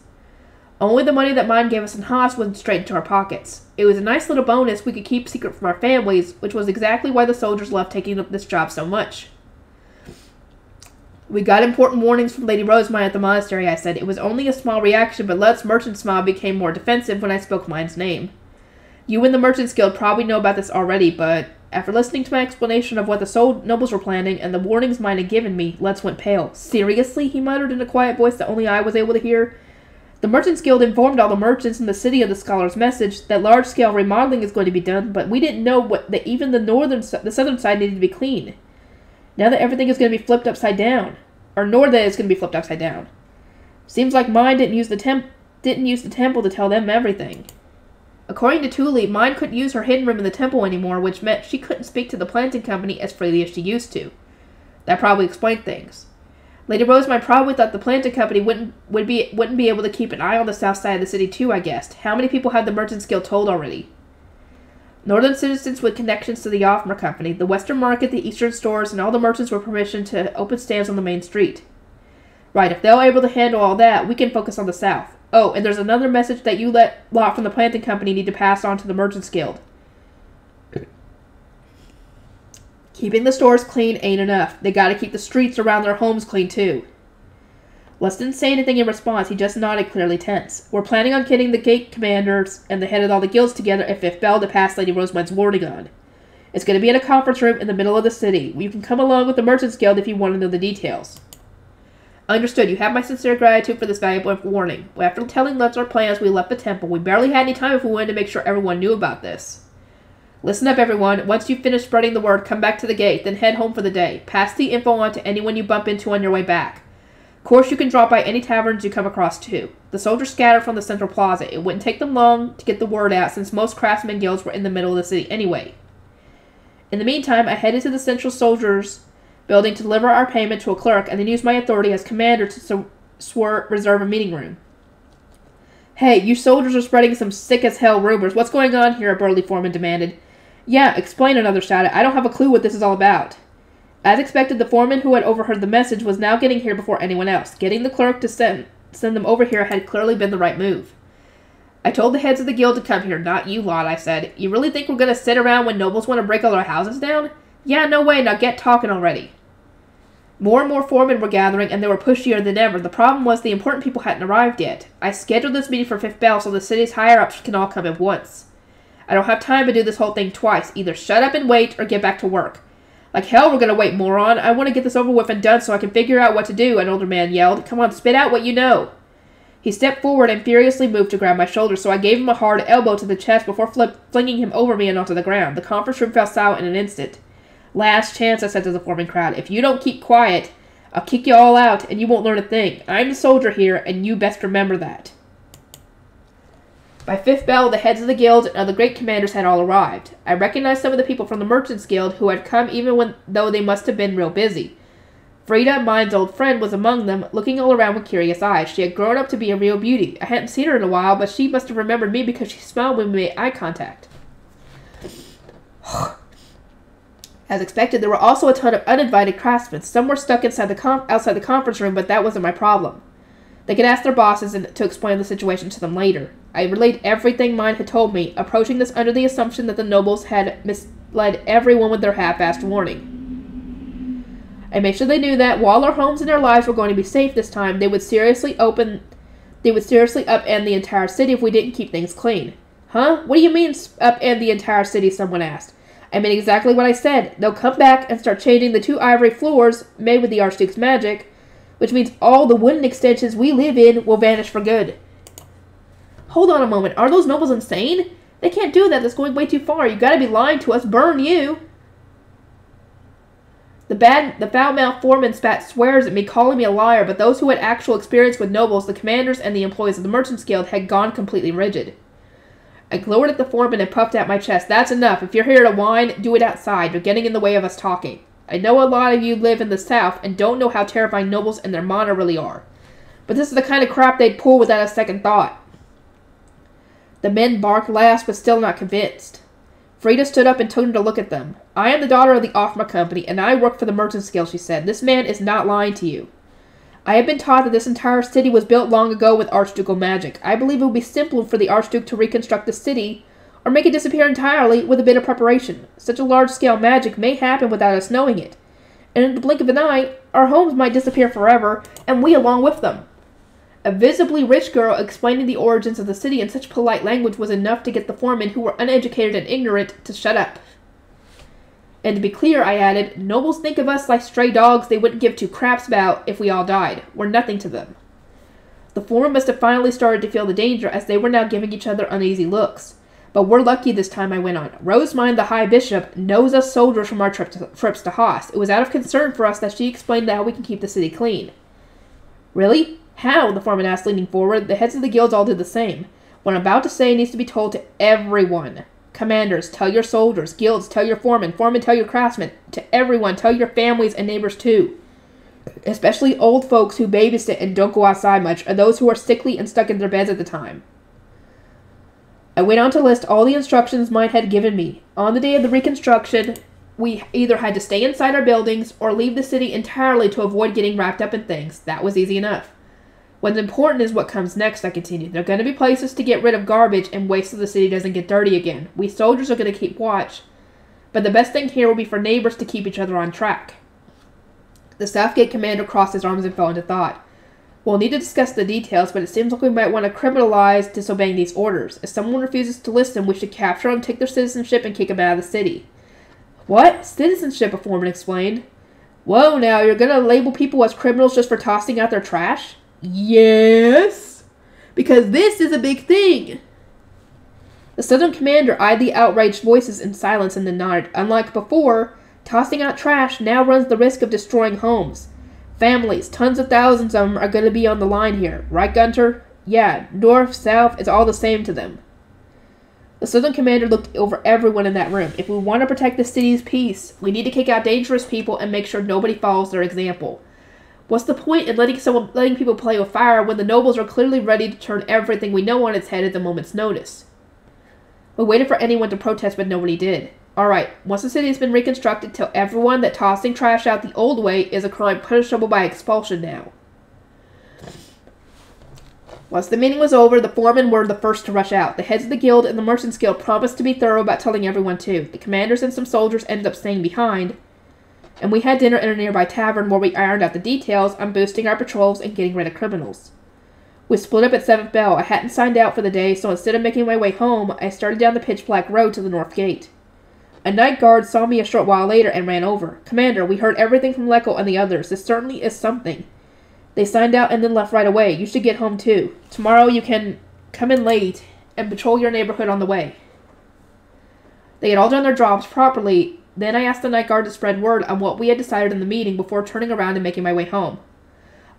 Only the money that mine gave us in Haas went straight into our pockets. It was a nice little bonus we could keep secret from our families, which was exactly why the soldiers loved taking up this job so much. We got important warnings from Lady Rosemine at the monastery, I said. It was only a small reaction, but Lutz's merchant smile became more defensive when I spoke mine's name. You and the Merchants Guild probably know about this already, but after listening to my explanation of what the nobles were planning and the warnings mine had given me, Let's went pale. Seriously? He muttered in a quiet voice that only I was able to hear. The Merchants Guild informed all the merchants in the city of the Scholar's message that large-scale remodeling is going to be done, but we didn't know that even the southern side needed to be clean. Now that everything is going to be flipped upside down. Or nor that it's going to be flipped upside down. Seems like mine didn't use the temple to tell them everything. According to Thule, mine couldn't use her hidden room in the temple anymore, which meant she couldn't speak to the planting company as freely as she used to. That probably explained things. Lady Rosemine probably thought the planting company wouldn't be able to keep an eye on the south side of the city too, I guessed. How many people have the Merchants Guild told already? Northern citizens with connections to the Offmer Company, the Western Market, the Eastern stores, and all the merchants were permission to open stands on the main street. Right, if they're able to handle all that, we can focus on the south. Oh, and there's another message that you lot from the planting company need to pass on to the Merchants Guild. Keeping the stores clean ain't enough. They gotta keep the streets around their homes clean too. Les didn't say anything in response, he just nodded, clearly tense. We're planning on getting the gate commanders and the head of all the guilds together at Fifth Bell to pass Lady Rosemine's warning on. It's gonna be in a conference room in the middle of the city. You can come along with the Merchants Guild if you want to know the details. Understood. You have my sincere gratitude for this valuable warning. After telling Let's our plans, we left the temple. We barely had any time if we wanted to make sure everyone knew about this. Listen up, everyone. Once you've finished spreading the word, come back to the gate, then head home for the day. Pass the info on to anyone you bump into on your way back. Of course, you can drop by any taverns you come across, too. The soldiers scattered from the central plaza. It wouldn't take them long to get the word out, since most craftsman guilds were in the middle of the city anyway. In the meantime, I headed to the central soldiers' building to deliver our payment to a clerk, and then use my authority as commander to reserve a meeting room. Hey, you soldiers are spreading some sick-as-hell rumors. What's going on here? A burly foreman demanded. Yeah, explain, another shouted. I don't have a clue what this is all about. As expected, the foreman who had overheard the message was now getting here before anyone else. Getting the clerk to send them over here had clearly been the right move. I told the heads of the guild to come here, not you lot, I said. You really think we're going to sit around when nobles want to break all our houses down? Yeah, no way, now get talking already. More and more foremen were gathering, and they were pushier than ever. The problem was the important people hadn't arrived yet. I scheduled this meeting for Fifth Bell so the city's higher-ups can all come at once. I don't have time to do this whole thing twice. Either shut up and wait, or get back to work. Like hell we're gonna wait, moron. I want to get this over with and done so I can figure out what to do, an older man yelled. Come on, spit out what you know. He stepped forward and furiously moved to grab my shoulder, so I gave him a hard elbow to the chest before flinging him over me and onto the ground. The conference room fell silent in an instant. Last chance, I said to the forming crowd. If you don't keep quiet, I'll kick you all out, and you won't learn a thing. I'm the soldier here, and you best remember that. By Fifth Bell, the heads of the guild and other great commanders had all arrived. I recognized some of the people from the Merchants Guild who had come though they must have been real busy. Frida, mine's old friend, was among them, looking all around with curious eyes. She had grown up to be a real beauty. I hadn't seen her in a while, but she must have remembered me because she smiled when we made eye contact. As expected, there were also a ton of uninvited craftsmen. Some were stuck outside the conference room, but that wasn't my problem. They could ask their bosses to explain the situation to them later. I relayed everything mine had told me, approaching this under the assumption that the nobles had misled everyone with their half-assed warning. I made sure they knew that while their homes and their lives were going to be safe this time, they would seriously upend the entire city if we didn't keep things clean. Huh? What do you mean upend the entire city? Someone asked. I mean exactly what I said. They'll come back and start changing the 2 ivory floors made with the Archduke's magic, which means all the wooden extensions we live in will vanish for good. Hold on a moment. Are those nobles insane? They can't do that. That's going way too far. You gotta be lying to us. Burn you. The foul-mouthed foreman spat swears at me, calling me a liar, but those who had actual experience with nobles, the commanders, and the employees of the Merchants Guild had gone completely rigid. I glowered at the foreman and puffed out my chest. That's enough. If you're here to whine, do it outside. You're getting in the way of us talking. I know a lot of you live in the South and don't know how terrifying nobles and their mana really are. But this is the kind of crap they'd pull without a second thought. The men barked last, but still not convinced. Frida stood up and turned to look at them. I am the daughter of the Offmer Company, and I work for the Merchants Guild, she said. This man is not lying to you. I have been taught that this entire city was built long ago with archducal magic. I believe it would be simple for the Archduke to reconstruct the city, or make it disappear entirely with a bit of preparation. Such a large-scale magic may happen without us knowing it. And in the blink of an eye, our homes might disappear forever, and we along with them. A visibly rich girl explaining the origins of the city in such polite language was enough to get the foremen, who were uneducated and ignorant, to shut up. And to be clear, I added, nobles think of us like stray dogs they wouldn't give two craps about if we all died. We're nothing to them. The foreman must have finally started to feel the danger, as they were now giving each other uneasy looks. But we're lucky this time, I went on. Rosemine, the High Bishop, knows us soldiers from our trips to Haas. It was out of concern for us that she explained how we can keep the city clean. Really? How? The foreman asked, leaning forward. The heads of the guilds all did the same. What I'm about to say needs to be told to everyone. Commanders, tell your soldiers. Guilds, tell your foremen. Foremen, tell your craftsmen. To everyone, tell your families and neighbors too. Especially old folks who babysit and don't go outside much, or those who are sickly and stuck in their beds at the time. I went on to list all the instructions mine had given me. On the day of the reconstruction, we either had to stay inside our buildings or leave the city entirely to avoid getting wrapped up in things. That was easy enough. What's important is what comes next, I continued. There are going to be places to get rid of garbage and waste so the city doesn't get dirty again. We soldiers are going to keep watch. But the best thing here will be for neighbors to keep each other on track. The Southgate commander crossed his arms and fell into thought. We'll need to discuss the details, but it seems like we might want to criminalize disobeying these orders. If someone refuses to listen, we should capture them, take their citizenship, and kick them out of the city. What? Citizenship, a foreman explained. Whoa, now, you're going to label people as criminals just for tossing out their trash? Yes, because this is a big thing. The Southern commander eyed the outraged voices in silence and then nodded. Unlike before, tossing out trash now runs the risk of destroying homes. Families, tons of thousands of them, are going to be on the line here. Right, Gunter? Yeah, north, south, it's all the same to them. The Southern commander looked over everyone in that room. If we want to protect the city's peace, we need to kick out dangerous people and make sure nobody follows their example. What's the point in letting people play with fire when the nobles are clearly ready to turn everything we know on its head at the moment's notice? We waited for anyone to protest, but nobody did. Alright, once the city has been reconstructed, tell everyone that tossing trash out the old way is a crime punishable by expulsion now. Once the meeting was over, the foremen were the first to rush out. The heads of the guild and the merchants guild promised to be thorough about telling everyone too. The commanders and some soldiers ended up staying behind, and we had dinner in a nearby tavern where we ironed out the details on boosting our patrols and getting rid of criminals. We split up at 7th bell. I hadn't signed out for the day, so instead of making my way home, I started down the pitch-black road to the north gate. A night guard saw me a short while later and ran over. Commander, we heard everything from Lecco and the others. This certainly is something. They signed out and then left right away. You should get home too. Tomorrow you can come in late and patrol your neighborhood on the way. They had all done their jobs properly. Then I asked the night guard to spread word on what we had decided in the meeting before turning around and making my way home.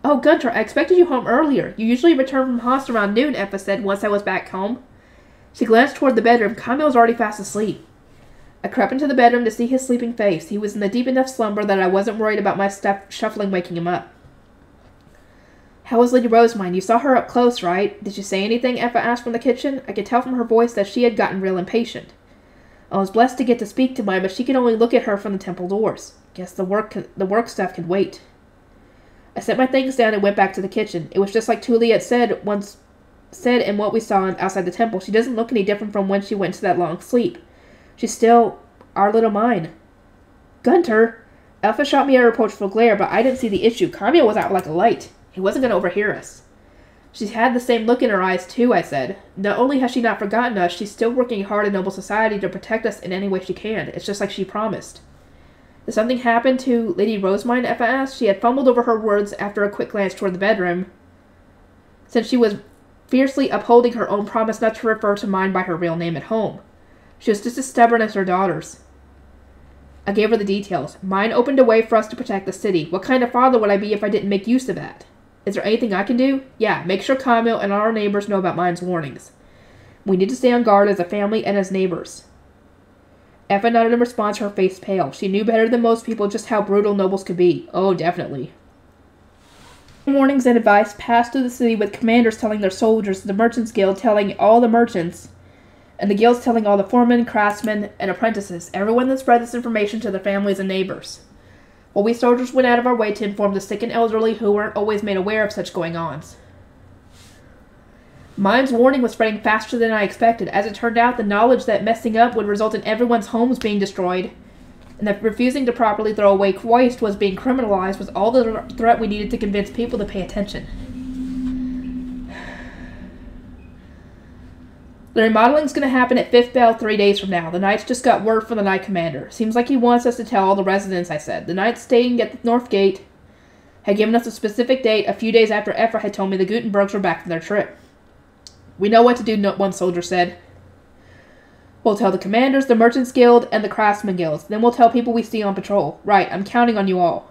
Oh, Gunter, I expected you home earlier. You usually return from Haas around noon, Effa said once I was back home. She glanced toward the bedroom. Camille was already fast asleep. I crept into the bedroom to see his sleeping face. He was in a deep enough slumber that I wasn't worried about my step shuffling waking him up. How was Lady Rosemine? You saw her up close, right? Did she say anything? Effa asked from the kitchen. I could tell from her voice that she had gotten real impatient. I was blessed to get to speak to mine, but she could only look at her from the temple doors. Guess the work stuff could wait. I set my things down and went back to the kitchen. It was just like Tuli had said and what we saw outside the temple. She doesn't look any different from when she went to that long sleep. She's still our little mine. Gunter! Alpha shot me a reproachful glare, but I didn't see the issue. Camille was out like a light. He wasn't going to overhear us. She's had the same look in her eyes, too, I said. Not only has she not forgotten us, she's still working hard in noble society to protect us in any way she can. It's just like she promised. Did something happen to Lady Rosemine? Effa asked. She had fumbled over her words after a quick glance toward the bedroom, since she was fiercely upholding her own promise not to refer to mine by her real name at home. She was just as stubborn as her daughters. I gave her the details. Mine opened a way for us to protect the city. What kind of father would I be if I didn't make use of that? Is there anything I can do? Yeah, make sure Camille and our neighbors know about mine's warnings. We need to stay on guard as a family and as neighbors. Effa nodded in response, her face pale. She knew better than most people just how brutal nobles could be. Oh, definitely. Warnings and advice passed through the city with commanders telling their soldiers, the Merchants Guild telling all the merchants, and the guilds telling all the foremen, craftsmen, and apprentices, everyone that spread this information to their families and neighbors. While we soldiers went out of our way to inform the sick and elderly who weren't always made aware of such going-ons. Mine's warning was spreading faster than I expected. As it turned out, the knowledge that messing up would result in everyone's homes being destroyed, and that refusing to properly throw away waste was being criminalized, was all the threat we needed to convince people to pay attention. The remodeling's going to happen at 5th Bell 3 days from now. The Knights just got word from the Knight Commander. Seems like he wants us to tell all the residents, I said. The Knights staying at the North Gate had given us a specific date a few days after Efra had told me the Gutenbergs were back from their trip. We know what to do, one soldier said. We'll tell the commanders, the Merchants Guild, and the Craftsman Guilds. Then we'll tell people we see on patrol. Right, I'm counting on you all.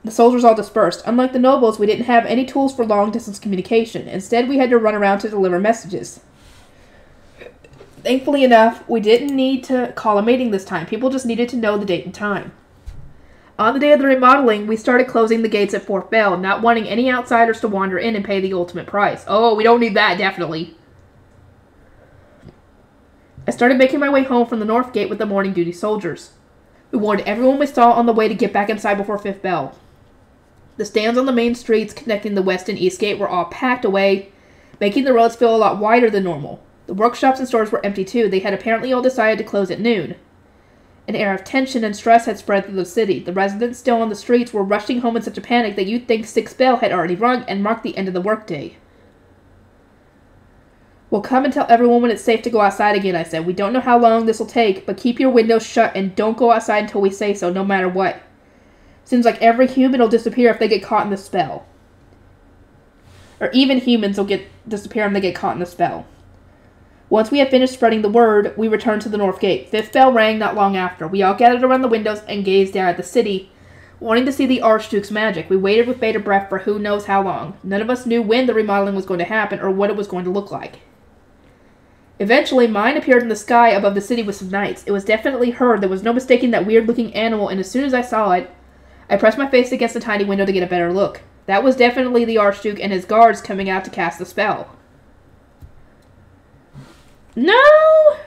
The soldiers all dispersed. Unlike the nobles, we didn't have any tools for long-distance communication. Instead, we had to run around to deliver messages. Thankfully enough, we didn't need to call a meeting this time. People just needed to know the date and time. On the day of the remodeling, we started closing the gates at 4th Bell, not wanting any outsiders to wander in and pay the ultimate price. Oh, we don't need that, definitely. I started making my way home from the North Gate with the morning duty soldiers. We warned everyone we saw on the way to get back inside before 5th Bell. The stands on the main streets connecting the West and East Gate were all packed away, making the roads feel a lot wider than normal. The workshops and stores were empty too. They had apparently all decided to close at noon. An air of tension and stress had spread through the city. The residents still on the streets were rushing home in such a panic that you'd think 6th Bell had already rung and marked the end of the workday. We'll come and tell everyone when it's safe to go outside again, I said. We don't know how long this will take, but keep your windows shut and don't go outside until we say so, no matter what. Seems like every human will disappear if they get caught in the spell. Or even humans will disappear when they get caught in the spell. Once we had finished spreading the word, we returned to the North Gate. 5th Bell rang not long after. We all gathered around the windows and gazed down at the city, wanting to see the Archduke's magic. We waited with bated breath for who knows how long. None of us knew when the remodeling was going to happen or what it was going to look like. Eventually, mine appeared in the sky above the city with some knights. It was definitely her. There was no mistaking that weird-looking animal, and as soon as I saw it, I pressed my face against the tiny window to get a better look. That was definitely the Archduke and his guards coming out to cast the spell. No!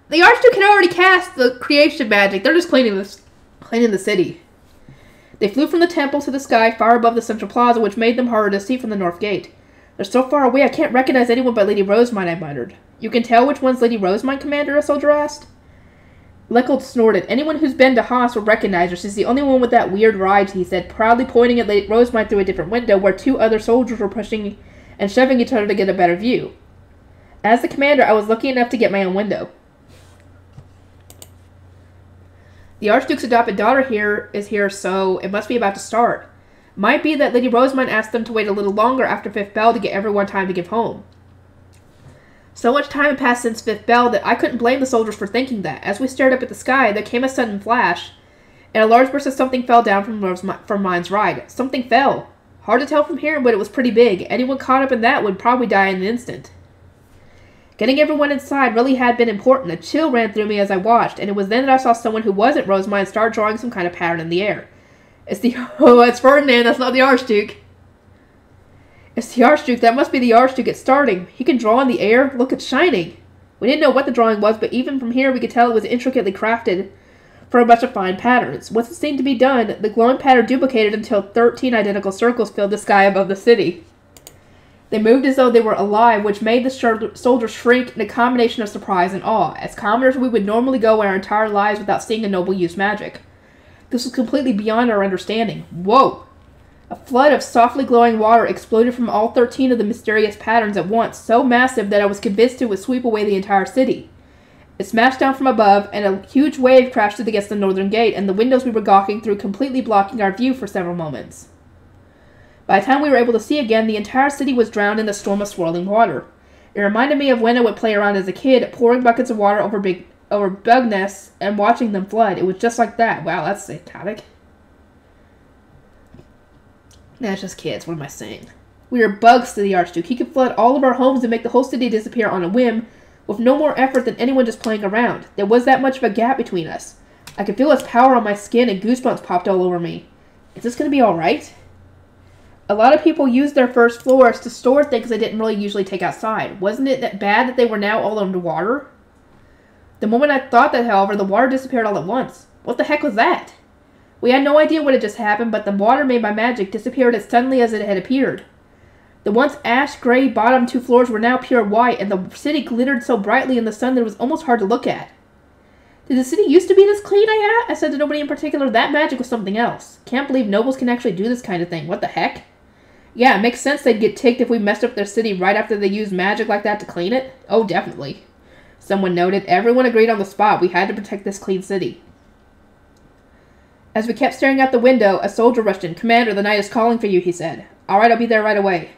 The Archduke had already cast the creation magic. They're just cleaning the city. They flew from the temple to the sky far above the central plaza, which made them harder to see from the North Gate. They're so far away I can't recognize anyone but Lady Rosemine, I muttered. You can tell which one's Lady Rosemine, Commander? A soldier asked. Leckold snorted. Anyone who's been to Haas would recognize her. She's the only one with that weird ride, he said, proudly pointing at Lady Rosemine through a different window where 2 other soldiers were pushing and shoving each other to get a better view. As the commander, I was lucky enough to get my own window. The Archduke's adopted daughter is here, so it must be about to start. Might be that Lady Rosemine asked them to wait a little longer after 5th Bell to get everyone time to give home. So much time had passed since 5th Bell that I couldn't blame the soldiers for thinking that. As we stared up at the sky, there came a sudden flash, and a large burst of something fell down from mine's ride. Something fell. Hard to tell from here, but it was pretty big. Anyone caught up in that would probably die in an instant. Getting everyone inside really had been important. A chill ran through me as I watched, and it was then that I saw someone who wasn't Rosemine start drawing some kind of pattern in the air. It's Ferdinand, that's not the Archduke. It's the Archduke, that must be the Archduke, it's starting. He can draw in the air, look, it's shining. We didn't know what the drawing was, but even from here we could tell it was intricately crafted for a bunch of fine patterns. Once it seemed to be done, the glowing pattern duplicated until 13 identical circles filled the sky above the city. They moved as though they were alive, which made the soldiers shrink in a combination of surprise and awe. As commoners, we would normally go our entire lives without seeing a noble use magic. This was completely beyond our understanding. Whoa! A flood of softly glowing water exploded from all 13 of the mysterious patterns at once, so massive that I was convinced it would sweep away the entire city. It smashed down from above, and a huge wave crashed against the northern gate, and the windows we were gawking through completely blocking our view for several moments. By the time we were able to see again, the entire city was drowned in a storm of swirling water. It reminded me of when I would play around as a kid, pouring buckets of water over bug nests and watching them flood. It was just like that. Wow, that's satanic. Nah, it's just kids. What am I saying? We were bugs to the Archduke. He could flood all of our homes and make the whole city disappear on a whim, with no more effort than anyone just playing around. There was that much of a gap between us. I could feel his power on my skin and goosebumps popped all over me. Is this going to be alright? A lot of people used their first floors to store things they didn't really usually take outside. Wasn't it that bad that they were now all underwater? The moment I thought that, however, the water disappeared all at once. What the heck was that? We had no idea what had just happened, but the water made by magic disappeared as suddenly as it had appeared. The once ash-gray bottom 2 floors were now pure white, and the city glittered so brightly in the sun that it was almost hard to look at. Did the city used to be this clean, I said to nobody in particular. That magic was something else. Can't believe nobles can actually do this kind of thing. What the heck? Yeah, it makes sense they'd get ticked if we messed up their city right after they used magic like that to clean it. Oh, definitely. Someone noted. Everyone agreed on the spot. We had to protect this clean city. As we kept staring out the window, a soldier rushed in. Commander, the knight is calling for you, he said. All right, I'll be there right away.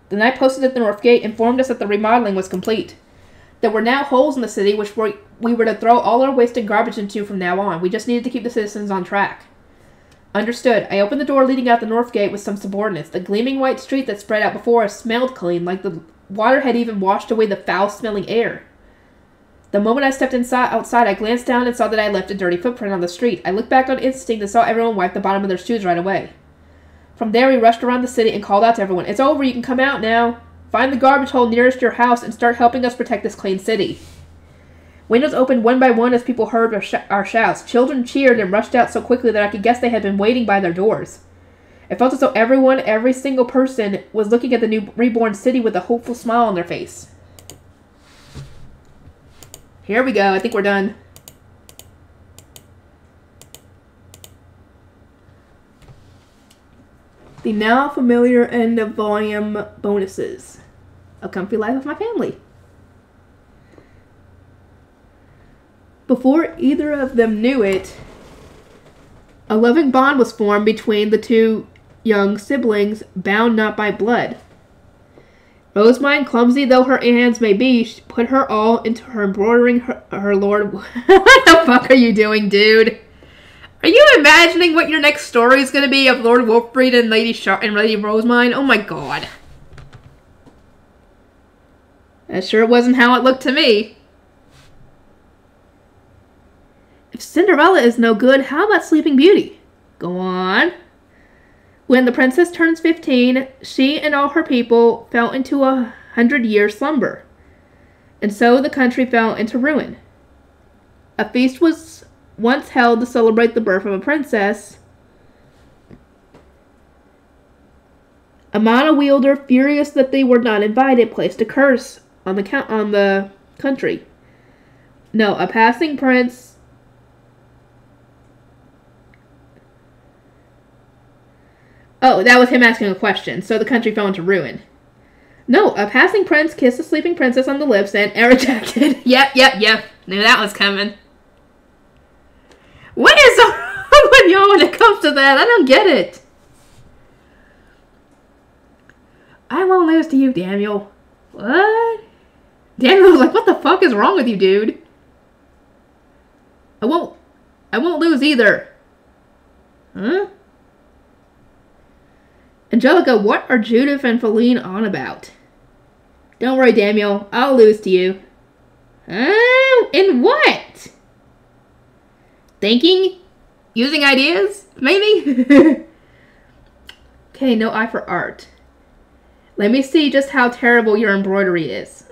The knight posted at the north gate informed us that the remodeling was complete. There were now holes in the city which we were to throw all our wasted garbage into from now on. We just needed to keep the citizens on track. Understood. I opened the door leading out the north gate with some subordinates. The gleaming white street that spread out before us smelled clean, like the water had even washed away the foul-smelling air. The moment I stepped outside, I glanced down and saw that I had left a dirty footprint on the street. I looked back on instinct and saw everyone wipe the bottom of their shoes right away. From there, we rushed around the city and called out to everyone, It's over, you can come out now. Find the garbage hole nearest your house and start helping us protect this clean city. Windows opened one by one as people heard our shouts. Children cheered and rushed out so quickly that I could guess they had been waiting by their doors. It felt as though every single person, was looking at the new reborn city with a hopeful smile on their face. Here we go. I think we're done. The now familiar end of volume bonuses. A comfy life with my family. Before either of them knew it, a loving bond was formed between the two young siblings, bound not by blood. Rosemine, clumsy though her hands may be, put her all into her embroidering her lord. What the fuck are you doing, dude? Are you imagining what your next story is going to be of Lord Wolfbreed and Lady Rosemine? Oh my god. That sure wasn't how it looked to me. If Cinderella is no good, how about Sleeping Beauty? Go on. When the princess turns 15, she and all her people fell into 100-year slumber. And so the country fell into ruin. A feast was once held to celebrate the birth of a princess. A mana wielder, furious that they were not invited, placed a curse on the country. No, a passing prince... Oh, that was him asking a question. So the country fell into ruin. No, a passing prince kissed a sleeping princess on the lips and rejected. Yep. Knew that was coming. What is wrong with y'all when it comes to that? I don't get it. I won't lose to you, Daniel. What? Daniel was like, what the fuck is wrong with you, dude? I won't lose either. Huh? Angelica, what are Judith and Feline on about? Don't worry, Daniel. I'll lose to you. In what? Thinking? Using ideas? Maybe? Okay, no eye for art. Let me see just how terrible your embroidery is.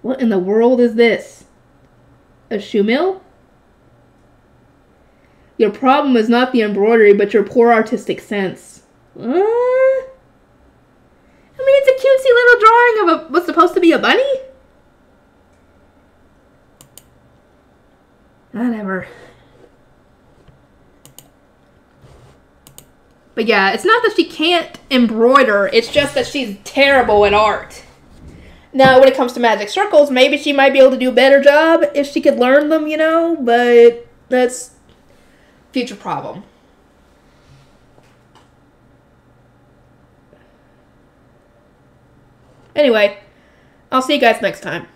What in the world is this? A shoe mill? Your problem is not the embroidery, but your poor artistic sense. I mean, it's a cutesy little drawing of what's supposed to be a bunny? Whatever. But yeah, it's not that she can't embroider, it's just that she's terrible at art. Now, when it comes to magic circles, maybe she might be able to do a better job if she could learn them, you know, but that's future problem. Anyway, I'll see you guys next time.